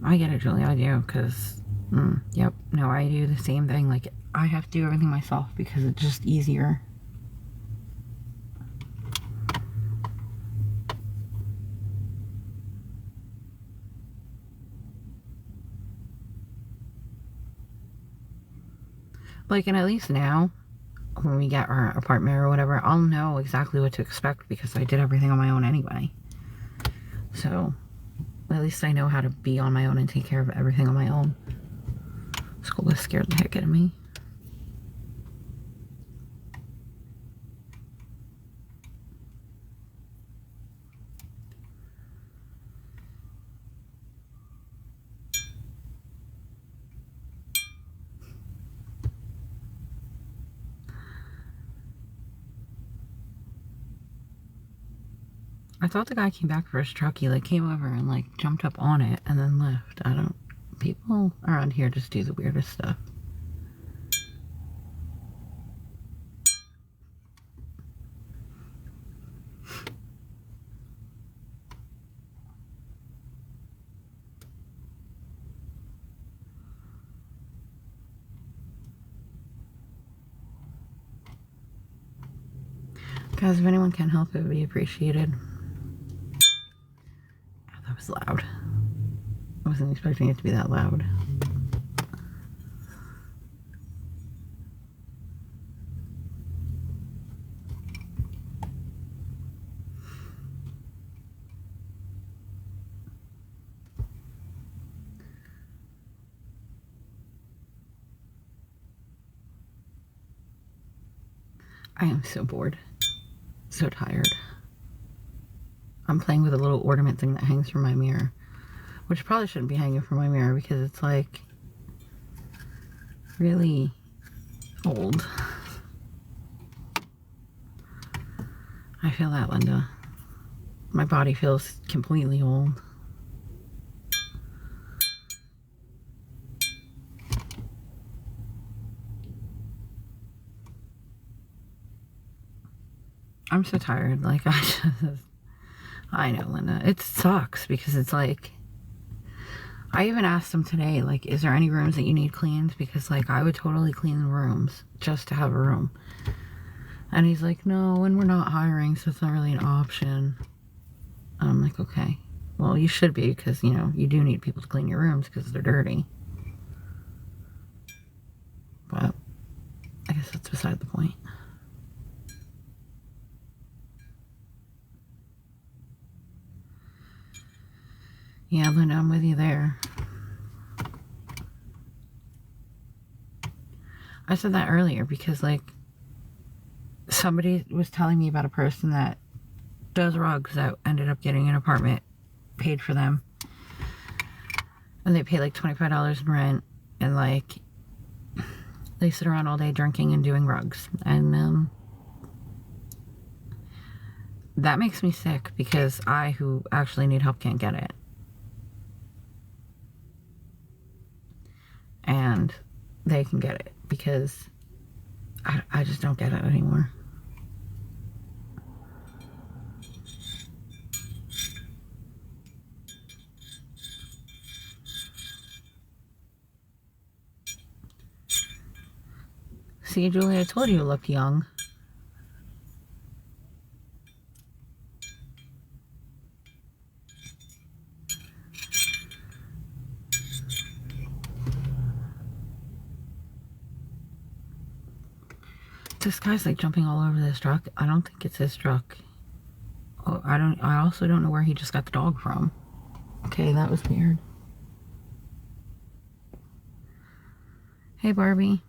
I get it, Julie, I do, because, yep, no, I do the same thing. Like, I have to do everything myself because it's just easier. Like, and at least now, when we get our apartment or whatever, I'll know exactly what to expect because I did everything on my own anyway. So, at least I know how to be on my own and take care of everything on my own. School was scared the heck out of me. I thought the guy came back for his truck. He, like, came over and, like, jumped up on it and then left. People around here just do the weirdest stuff. Guys, if anyone can help, it would be appreciated. That was loud. I wasn't expecting it to be that loud. I am so bored. So tired. I'm playing with a little ornament thing that hangs from my mirror, which probably shouldn't be hanging from my mirror because it's, like, really old. I feel that, Linda. My body feels completely old. I'm so tired. Like, I know, Linda. It sucks because it's like, I even asked him today, like, is there any rooms that you need cleaned? Because, like, I would totally clean the rooms just to have a room. And he's like, no, and we're not hiring, so it's not really an option. I'm like, okay. Well, you should be, because, you know, you do need people to clean your rooms because they're dirty. But I guess that's beside the point. Yeah, Linda, I'm with you there. I said that earlier because, like, somebody was telling me about a person that does rugs that ended up getting an apartment paid for them. And they pay, like, $25 in rent. And, like, they sit around all day drinking and doing rugs. And, that makes me sick because I, who actually need help, can't get it. and they can get it, because I just don't get it anymore. See, Julie, I told you you looked young. This guy's like jumping all over this truck. I don't think it's his truck. Oh, I also don't know where he just got the dog from. Okay, that was weird. Hey, Barbie.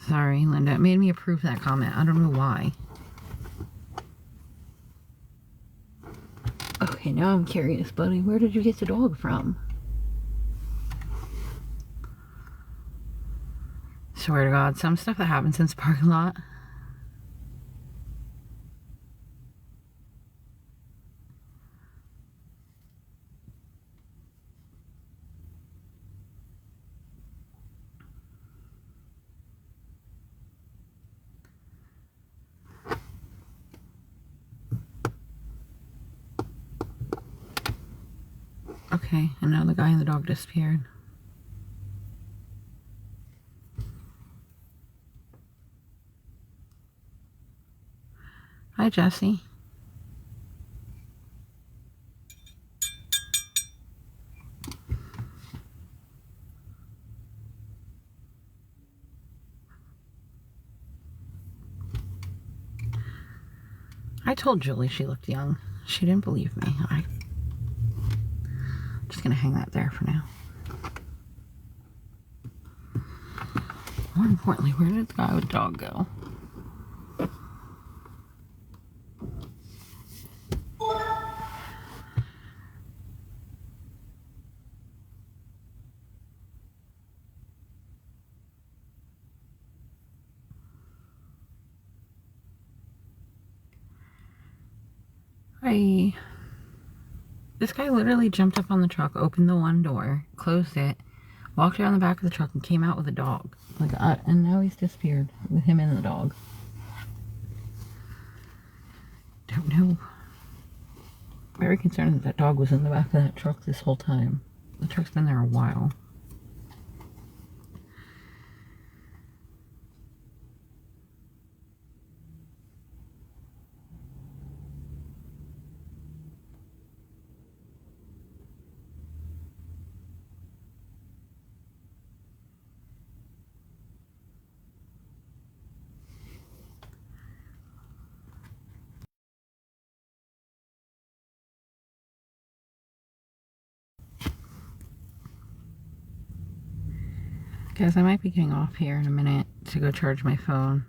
Sorry, Linda. It made me approve that comment. I don't know why. Okay, now I'm curious, buddy. Where did you get the dog from? Swear to God, some stuff that happens in this parking lot. Okay, and now the guy and the dog disappeared. Hi, Jesse. I told Julie she looked young. She didn't believe me. I'm just gonna hang that there for now. More importantly, where did the guy with the dog go? Hi. This guy literally jumped up on the truck, opened the one door, closed it, walked around the back of the truck, and came out with a dog. Like, and now he's disappeared with him and the dog. Don't know. Very concerned that dog was in the back of that truck this whole time. The truck's been there a while. Guys, I might be getting off here in a minute to go charge my phone.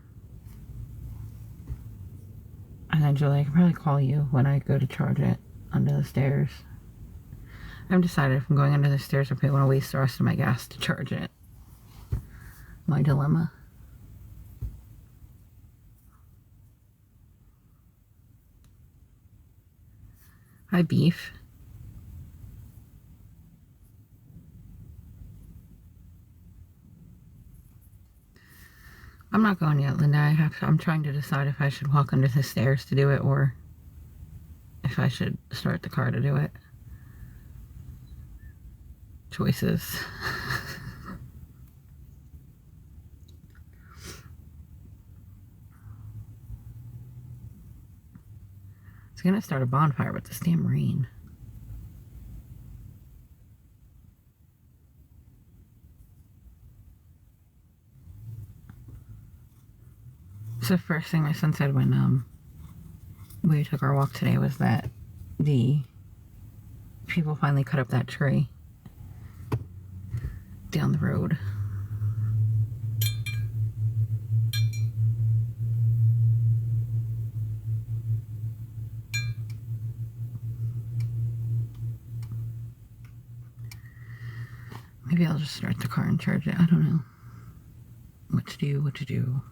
And then, Julie, I can probably call you when I go to charge it under the stairs. I haven't decided if I'm going under the stairs or if I want to waste the rest of my gas to charge it. My dilemma. Hi, Beef. I'm not going yet, Linda. I'm trying to decide if I should walk under the stairs to do it or if I should start the car to do it. Choices. It's gonna start a bonfire with this damn rain. So first thing my son said when we took our walk today was that the people finally cut up that tree down the road. Maybe I'll just start the car and charge it. I don't know what to do.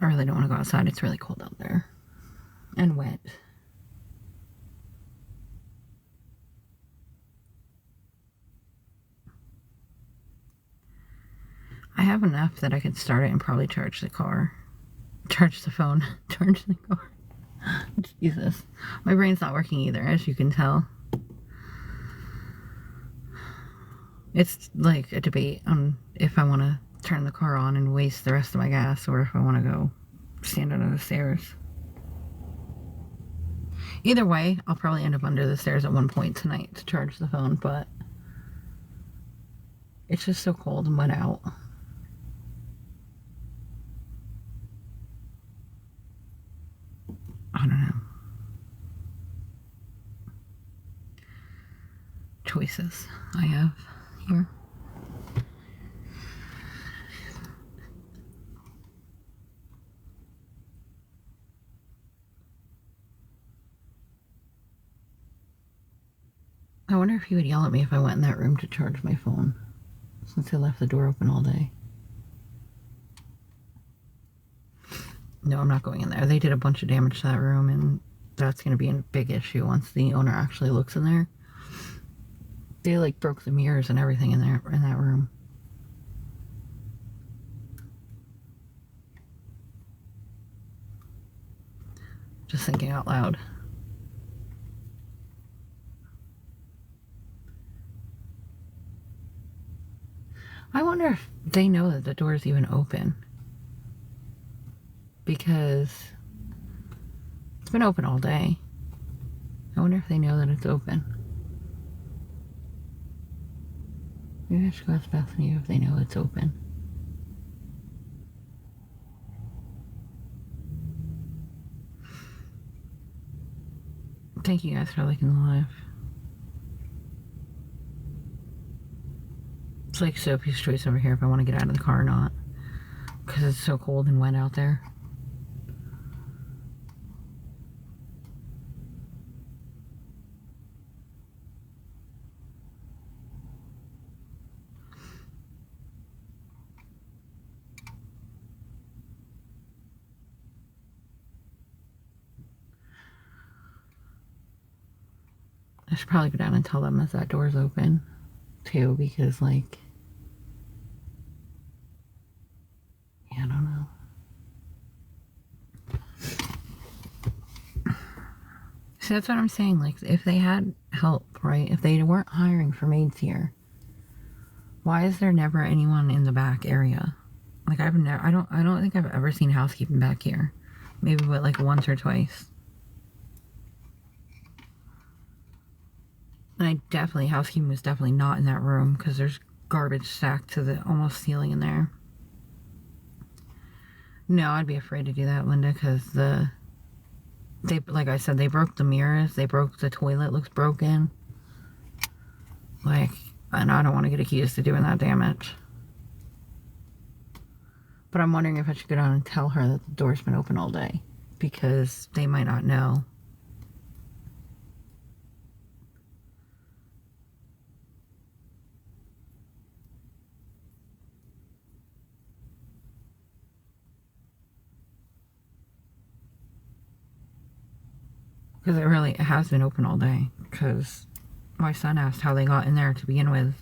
I really don't want to go outside. It's really cold out there. And wet. I have enough that I could start it and probably charge the car. Charge the phone. Charge the car. Jesus. My brain's not working either, as you can tell. It's like a debate on if I want to turn the car on and waste the rest of my gas, or if I want to go stand under the stairs. Either way, I'll probably end up under the stairs at one point tonight to charge the phone, but it's just so cold and wet out. I don't know. Choices I have here. I wonder if he would yell at me if I went in that room to charge my phone, since I left the door open all day. No, I'm not going in there. They did a bunch of damage to that room, and that's going to be a big issue once the owner actually looks in there. They, like, broke the mirrors and everything in there, in that room. Just thinking out loud. I wonder if they know that the door is even open. Because it's been open all day. I wonder if they know that it's open. Maybe I should go ask Bethany if they know it's open. Thank you guys for liking the live. It's like Sophie's choice over here if I want to get out of the car or not. Because it's so cold and wet out there. I should probably go down and tell them that door's open too, because like, yeah, I don't know. So that's what I'm saying. Like, if they had help, right? If they weren't hiring for maids here, why is there never anyone in the back area? Like, I don't think I've ever seen housekeeping back here. Maybe but like once or twice. And housekeeping was definitely not in that room because there's garbage stacked to the almost ceiling in there. No, I'd be afraid to do that, Linda, because like I said, they broke the mirrors, they broke the toilet, looks broken. Like, and I don't want to get accused of doing that damage. But I'm wondering if I should go down and tell her that the door's been open all day, because they might not know. Because it has been open all day. Because my son asked how they got in there to begin with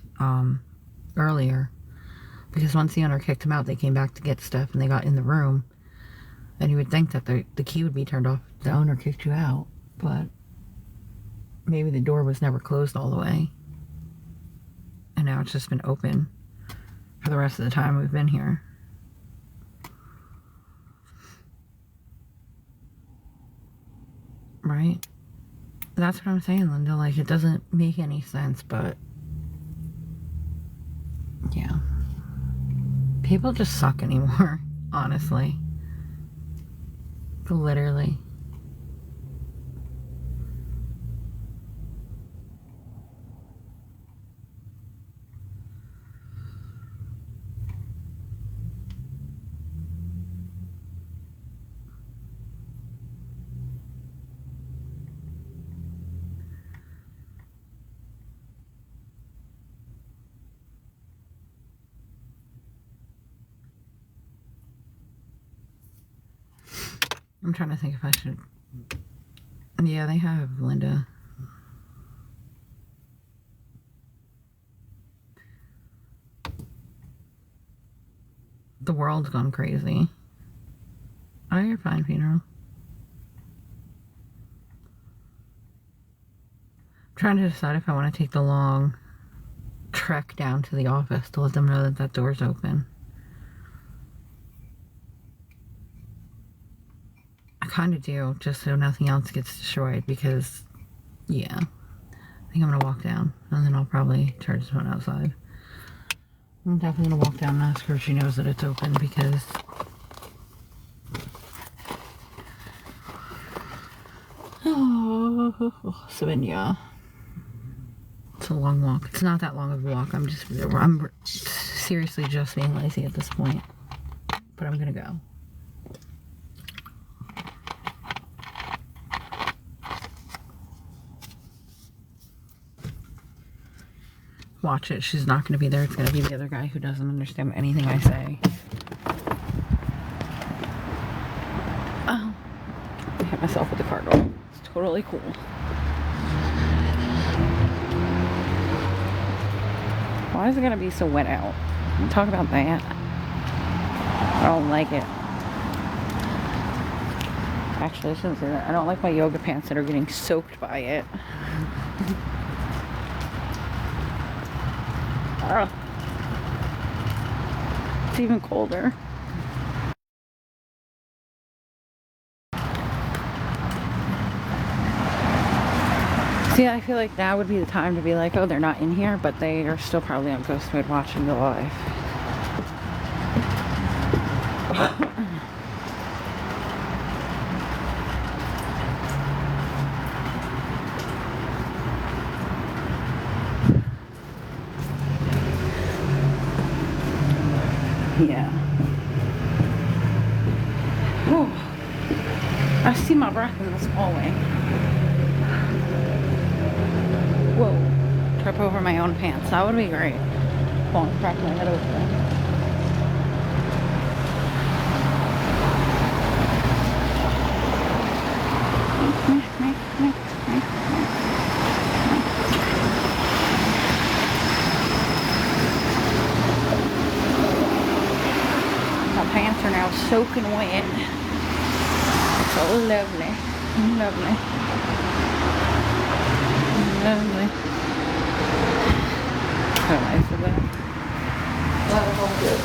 earlier. Because once the owner kicked him out, they came back to get stuff and they got in the room. And you would think that the key would be turned off if the owner kicked you out. But maybe the door was never closed all the way. And now it's just been open for the rest of the time we've been here. Right? That's what I'm saying, Linda. Like, it doesn't make any sense, but yeah. People just suck anymore, honestly. Literally. I'm trying to think if I should. Yeah, they have Linda. The world's gone crazy. Oh, you're fine, funeral. I'm trying to decide if I want to take the long trek down to the office to let them know that that door's open. I kind of do, just so nothing else gets destroyed, because, yeah. I think I'm gonna walk down, and then I'll probably charge this one outside. I'm definitely gonna walk down and ask her if she knows that it's open, because so then, yeah, it's a long walk. It's not that long of a walk. I'm seriously just being lazy at this point, but I'm gonna go. Watch it. She's not gonna be there. It's gonna be the other guy who doesn't understand anything I say. Oh, I hit myself with the car door. It's totally cool. Why is it gonna be so wet out? Talk about that. I don't like it. Actually, I shouldn't say that. I don't like my yoga pants that are getting soaked by it. It's even colder. See, I feel like now would be the time to be like, oh, they're not in here, but they are still probably on ghost mode watching the live. Yeah. Whew. I see my breath in this hallway. Whoa. Trip over my own pants. That would be great. Hold on, crack my head open. My pants are now soaking wet. It's so lovely. Lovely. Lovely. How nice is that? That was all good.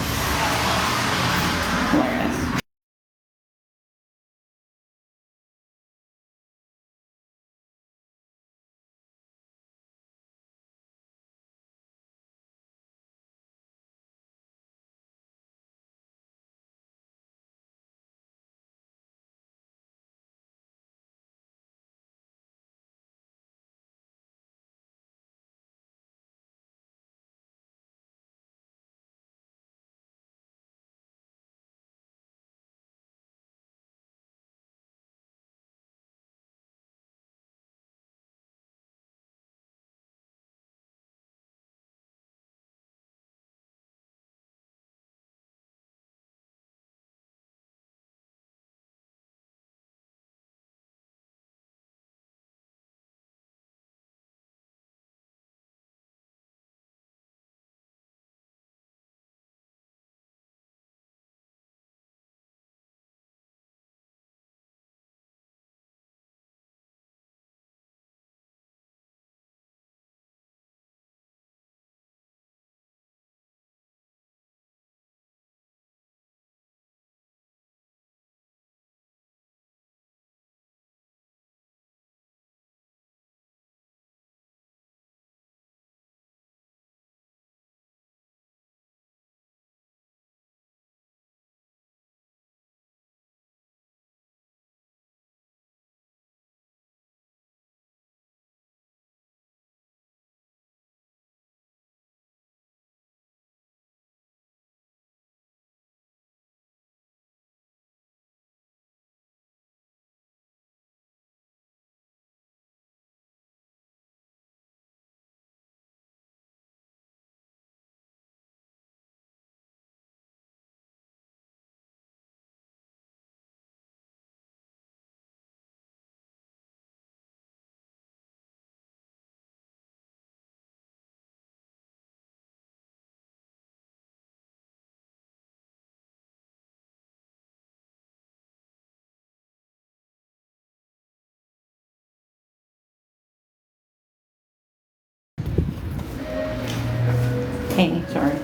Hey, sorry.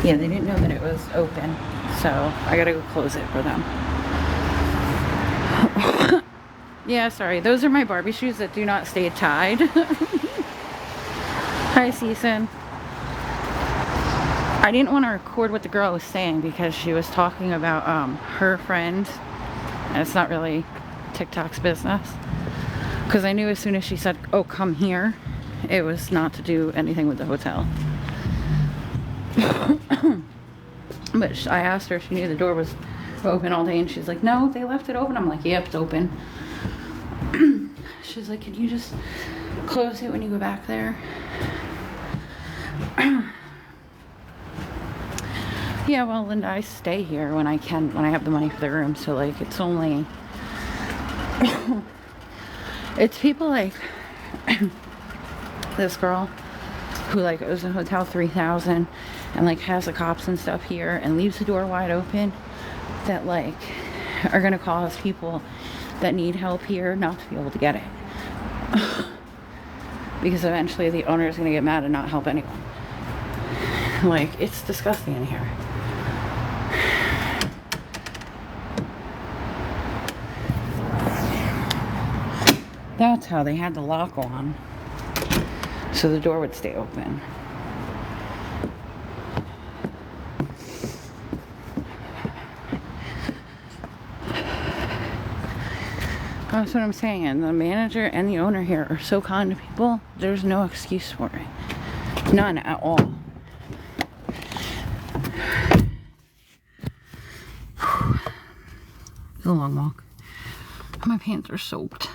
Yeah, they didn't know that it was open, so I gotta go close it for them. Yeah, sorry. Those are my Barbie shoes that do not stay tied. Hi, Season. I didn't want to record what the girl was saying because she was talking about her friend, and it's not really TikTok's business. Because I knew as soon as she said, "Oh, come here," it was not to do anything with the hotel. But I asked her if she knew the door was open all day, and she's like, "No, they left it open." I'm like, "Yep, it's open." She's like, "Can you just close it when you go back there?" Yeah, well, Linda, I stay here when I can, when I have the money for the room. So like, it's only it's people like this girl who like owes the hotel $3,000 and like has the cops and stuff here and leaves the door wide open, that like are gonna cause people that need help here not to be able to get it. Because eventually the owner is gonna get mad and not help anyone. Like, it's disgusting in here. That's how they had the lock on, so the door would stay open. That's what I'm saying. And the manager and the owner here are so kind to people. There's no excuse for it. None at all. It's a long walk. My pants are soaked.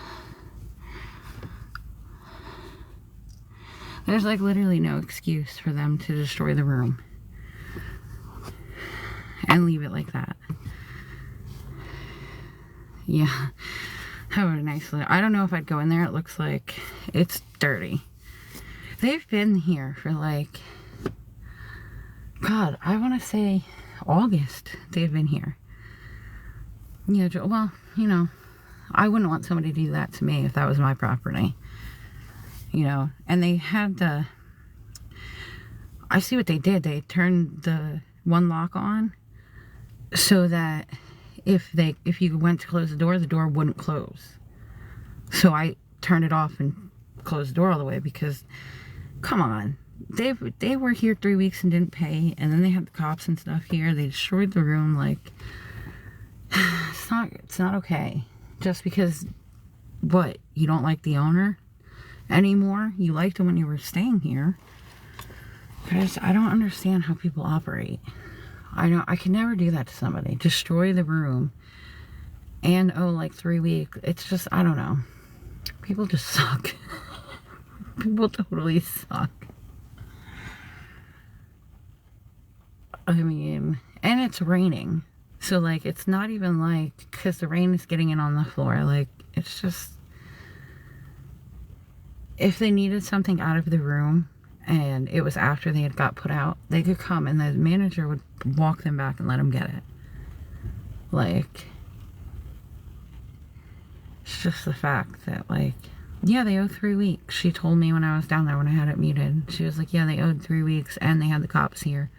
There's like literally no excuse for them to destroy the room and leave it like that. Yeah. Have a nice little, I don't know if I'd go in there. It looks like it's dirty. They've been here for like, God, I want to say August. They've been here. Yeah, well, you know, I wouldn't want somebody to do that to me if that was my property. You know, and they had the, I see what they did. They turned the one lock on so that if you went to close the door wouldn't close. So I turned it off and closed the door all the way because, come on, they were here 3 weeks and didn't pay, and then they had the cops and stuff here. They destroyed the room. Like, it's not okay. Just because, what, you don't like the owner anymore? You liked him when you were staying here. I don't understand how people operate. I can never do that to somebody. Destroy the room and like 3 weeks. It's just, I don't know. People just suck. People totally suck. I mean, and it's raining. So like, it's not even like, because the rain is getting in on the floor. Like, it's just, if they needed something out of the room and it was after they had got put out, they could come and the manager would walk them back and let them get it. Like, it's just the fact that, like, yeah, they owe 3 weeks. She told me when I was down there when I had it muted. She was like, yeah, they owed 3 weeks and they had the cops here.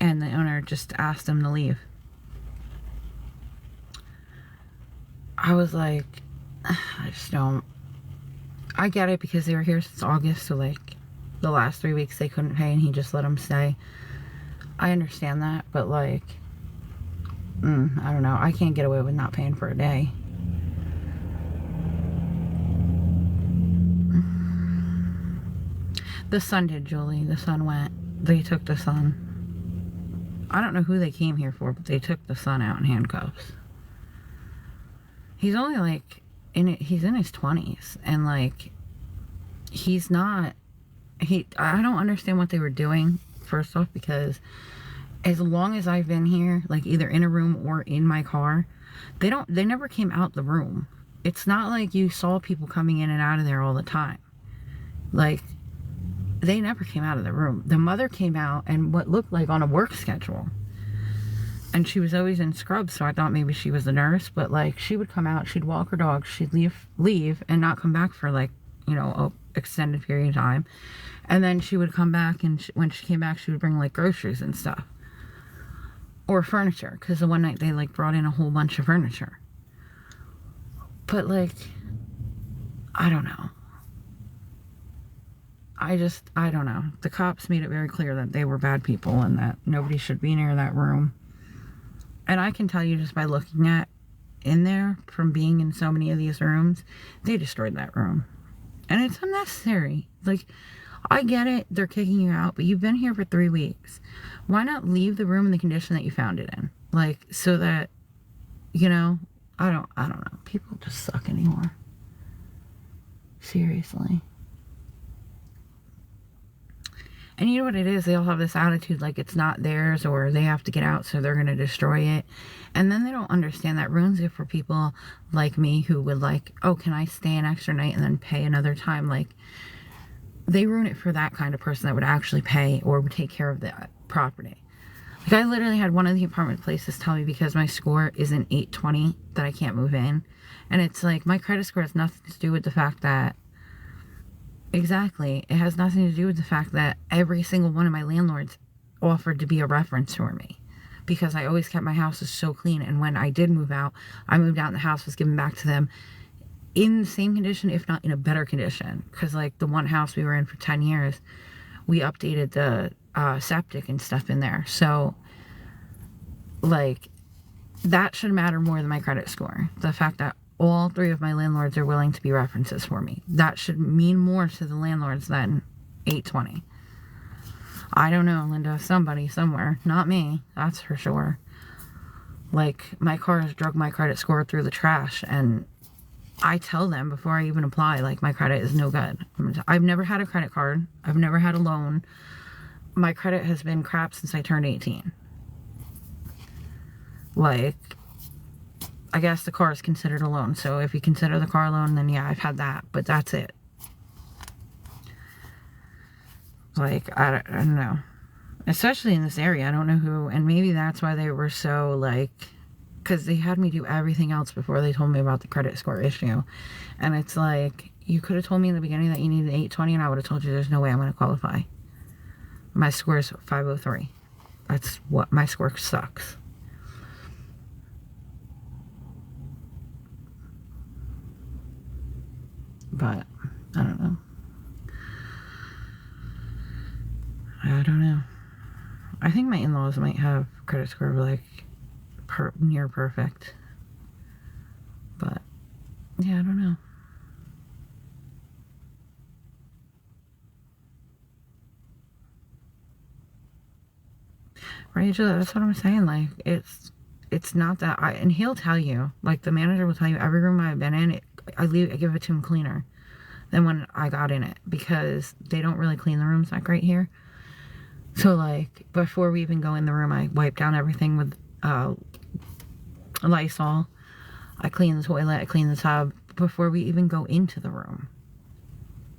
And the owner just asked them to leave. I was like, I just don't. I get it because they were here since August, so like the last 3 weeks they couldn't pay and he just let them stay. I understand that, but like, I don't know. I can't get away with not paying for a day. The son did, Julie. The son went. They took the son. I don't know who they came here for, but they took the son out in handcuffs. He's only like, he's in his 20s, and like, he's not, I don't understand what they were doing, first off, because as long as I've been here, like either in a room or in my car, they never came out the room. It's not like you saw people coming in and out of there all the time. Like, they never came out of the room. The mother came out and what looked like on a work schedule. And she was always in scrubs, so I thought maybe she was a nurse. But like, she would come out, she'd walk her dog, she'd leave and not come back for like you know, a extended period of time. And then she would come back, and when she came back, she would bring, like, groceries and stuff. Or furniture, because the one night they, like, brought in a whole bunch of furniture. But, like, I don't know. I don't know. The cops made it very clear that they were bad people and that nobody should be near that room. And I can tell you just by looking at in there, from being in so many of these rooms, they destroyed that room. And it's unnecessary. Like, I get it, they're kicking you out, but you've been here for 3 weeks. Why not leave the room in the condition that you found it in? Like, so that, you know, I don't know. People just suck anymore. Seriously. And you know what it is? They all have this attitude like it's not theirs, or they have to get out, so they're going to destroy it. And then they don't understand that ruins it for people like me who would like, oh, can I stay an extra night and then pay another time? Like, they ruin it for that kind of person that would actually pay or would take care of that property. Like, I literally had one of the apartment places tell me because my score isn't 820 that I can't move in. And it's like, my credit score has nothing to do with the fact that, exactly, it has nothing to do with the fact that every single one of my landlords offered to be a reference for me. Because I always kept my houses so clean. And when I did move out, I moved out and the house was given back to them in the same condition, if not in a better condition. Because, like, the one house we were in for 10 years, we updated the septic and stuff in there. So, like, that should matter more than my credit score. The fact that all 3 of my landlords are willing to be references for me. That should mean more to the landlords than 820. I don't know, Linda. Somebody, somewhere. Not me. That's for sure. Like, my car has drug my credit score through the trash, and I tell them before I even apply, like, my credit is no good. I've never had a credit card. I've never had a loan. My credit has been crap since I turned 18. Like, I guess the car is considered a loan. So if you consider the car a loan, then yeah, I've had that. But that's it. Like, I don't know. Especially in this area. I don't know who. And maybe that's why they were so, like, because they had me do everything else before they told me about the credit score issue. And it's like, you could have told me in the beginning that you needed 820 and I would have told you there's no way I'm going to qualify. My score is 503. That's what my score sucks. But, I don't know. I don't know. I think my in-laws might have credit score of, like, near perfect. But, yeah, I don't know. Right, that's what I'm saying. Like, it's not that and he'll tell you, like, the manager will tell you, every room I've been in, I give it to him cleaner than when I got in it, because they don't really clean the rooms that great here. So, like, before we even go in the room, I wipe down everything with Lysol. I clean the toilet, I clean the tub before we even go into the room.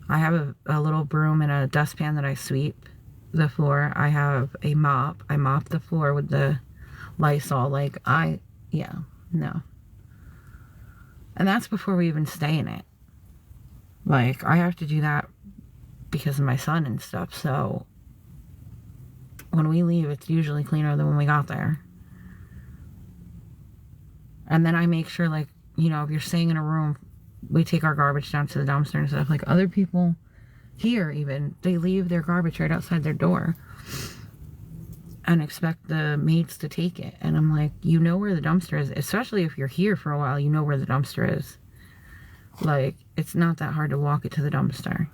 I have a little broom and a dustpan that I sweep the floor. I have a mop. I mop the floor with the Lysol. Like, yeah, no. And that's before we even stay in it. Like, I have to do that because of my son and stuff, so when we leave, it's usually cleaner than when we got there. And then I make sure, like, you know, if you're staying in a room, we take our garbage down to the dumpster and stuff. Like, other people here, even, they leave their garbage right outside their door and expect the maids to take it. And I'm like, you know where the dumpster is. Especially if you're here for a while, you know where the dumpster is. Like, it's not that hard to walk it to the dumpster.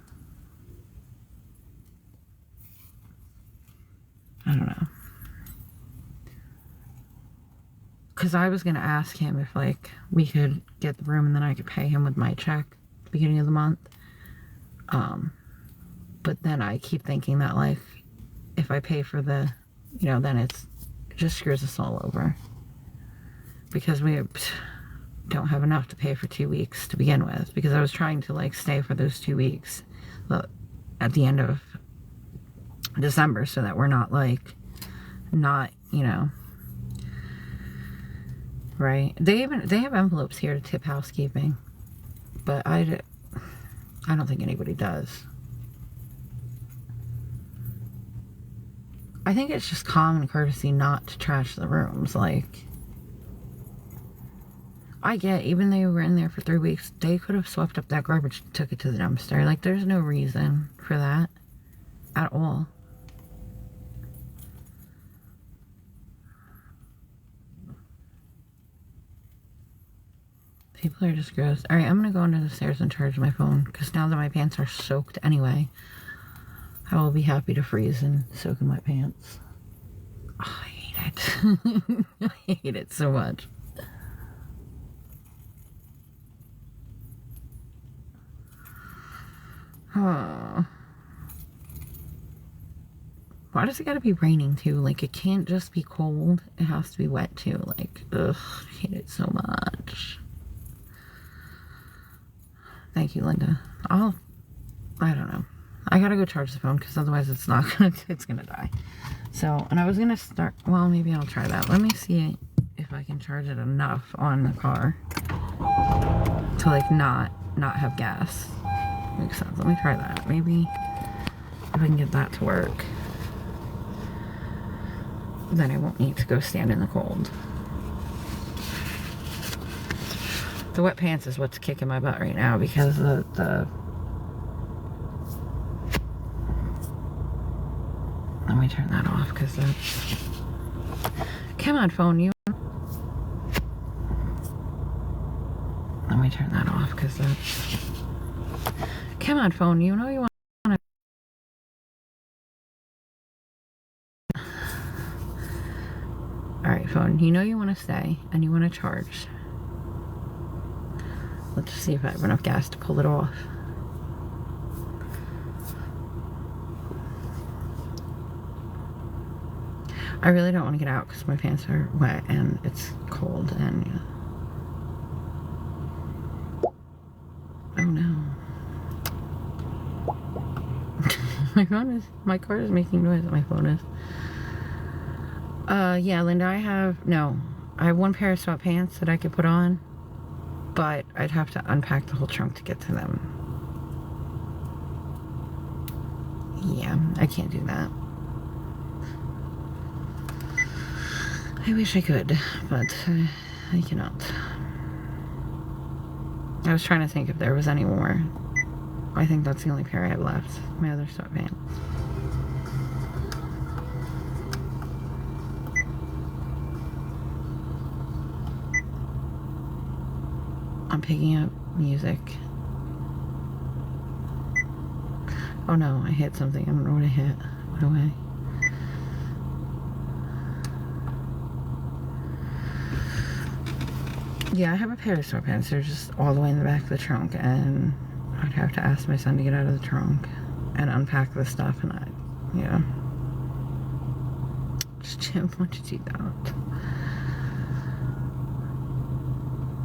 I don't know. Because I was going to ask him if, like, we could get the room and then I could pay him with my check at the beginning of the month. But then I keep thinking that, like, if I pay for the, you know, then it just screws us all over. Because we don't have enough to pay for 2 weeks to begin with. Because I was trying to, like, stay for those 2 weeks at the end of December so that we're not, like, you know, right? They have envelopes here to tip housekeeping, but I I don't think anybody does. I think it's just common courtesy not to trash the rooms. Like, I get, even though you were in there for 3 weeks, they could have swept up that garbage and took it to the dumpster. Like, there's no reason for that at all. People are just gross. Alright, I'm gonna go under the stairs and charge my phone, because now that my pants are soaked anyway, I will be happy to freeze and soak in my pants. Oh, I hate it. I hate it so much. Oh. Why does it gotta be raining too? Like, it can't just be cold. It has to be wet too. Like, ugh, I hate it so much. Thank you, Linda. I don't know. I gotta go charge the phone because otherwise it's gonna die. So, and I was gonna start, well, maybe I'll try that. Let me see if I can charge it enough on the car to like not have gas. Makes sense. Let me try that. Maybe if I can get that to work, then I won't need to go stand in the cold. The wet pants is what's kicking my butt right now because the let me turn that off because that's... Come on, phone, you... Let me turn that off because that's... Come on, phone, you know you want to... Alright, phone, you know you want to stay and you want to charge. Let's see if I have enough gas to pull it off. I really don't want to get out because my pants are wet and it's cold and yeah. Oh no. My car is making noise. My phone is. Yeah, Linda, I have one pair of sweatpants that I could put on, but I'd have to unpack the whole trunk to get to them. Yeah, I can't do that. I wish I could, but I cannot. I was trying to think if there was any more. I think that's the only pair I have left. My other sweatpants. I'm picking up music. Oh no, I hit something. I don't know what I hit. What do I... Yeah, I have a pair of sweatpants. They're just all the way in the back of the trunk, and I'd have to ask my son to get out of the trunk and unpack the stuff, and yeah. Just don't want to do that.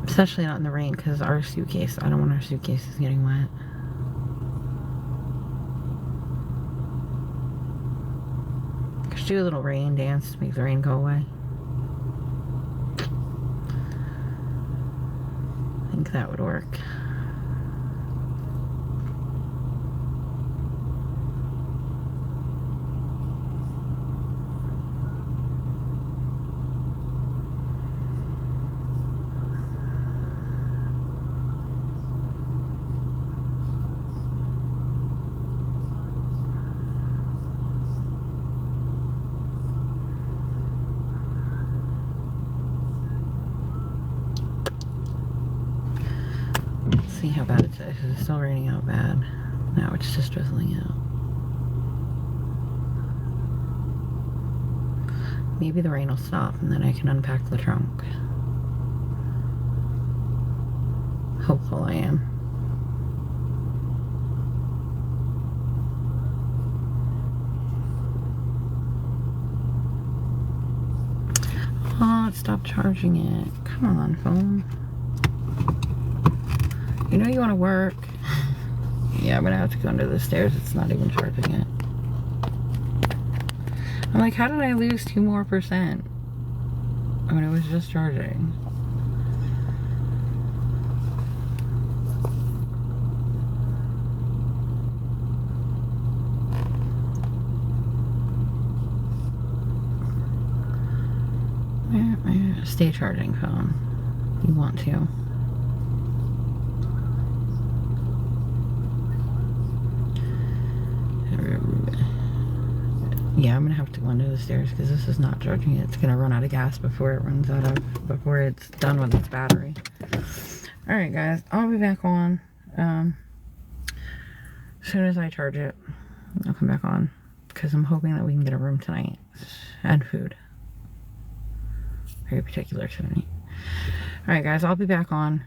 Especially not in the rain, because our suitcase, I don't want our suitcases getting wet. Could do a little rain dance to make the rain go away. I think that would work. See how bad it's still raining out bad. Now it's just drizzling out. Maybe the rain will stop and then I can unpack the trunk. Hopeful I am. Oh, it stopped charging it. Come on, phone. You know you want to work. Yeah, I'm gonna have to go under the stairs. It's not even charging it. I'm like, how did I lose 2% more when it was just charging? Stay charging phone. You want to. Yeah, I'm gonna have to go under the stairs because this is not charging. It's gonna run out of gas before before it's done with its battery. All right, guys, I'll be back on. As soon as I charge it, I'll come back on because I'm hoping that we can get a room tonight and food. Very particular tonight. All right, guys, I'll be back on.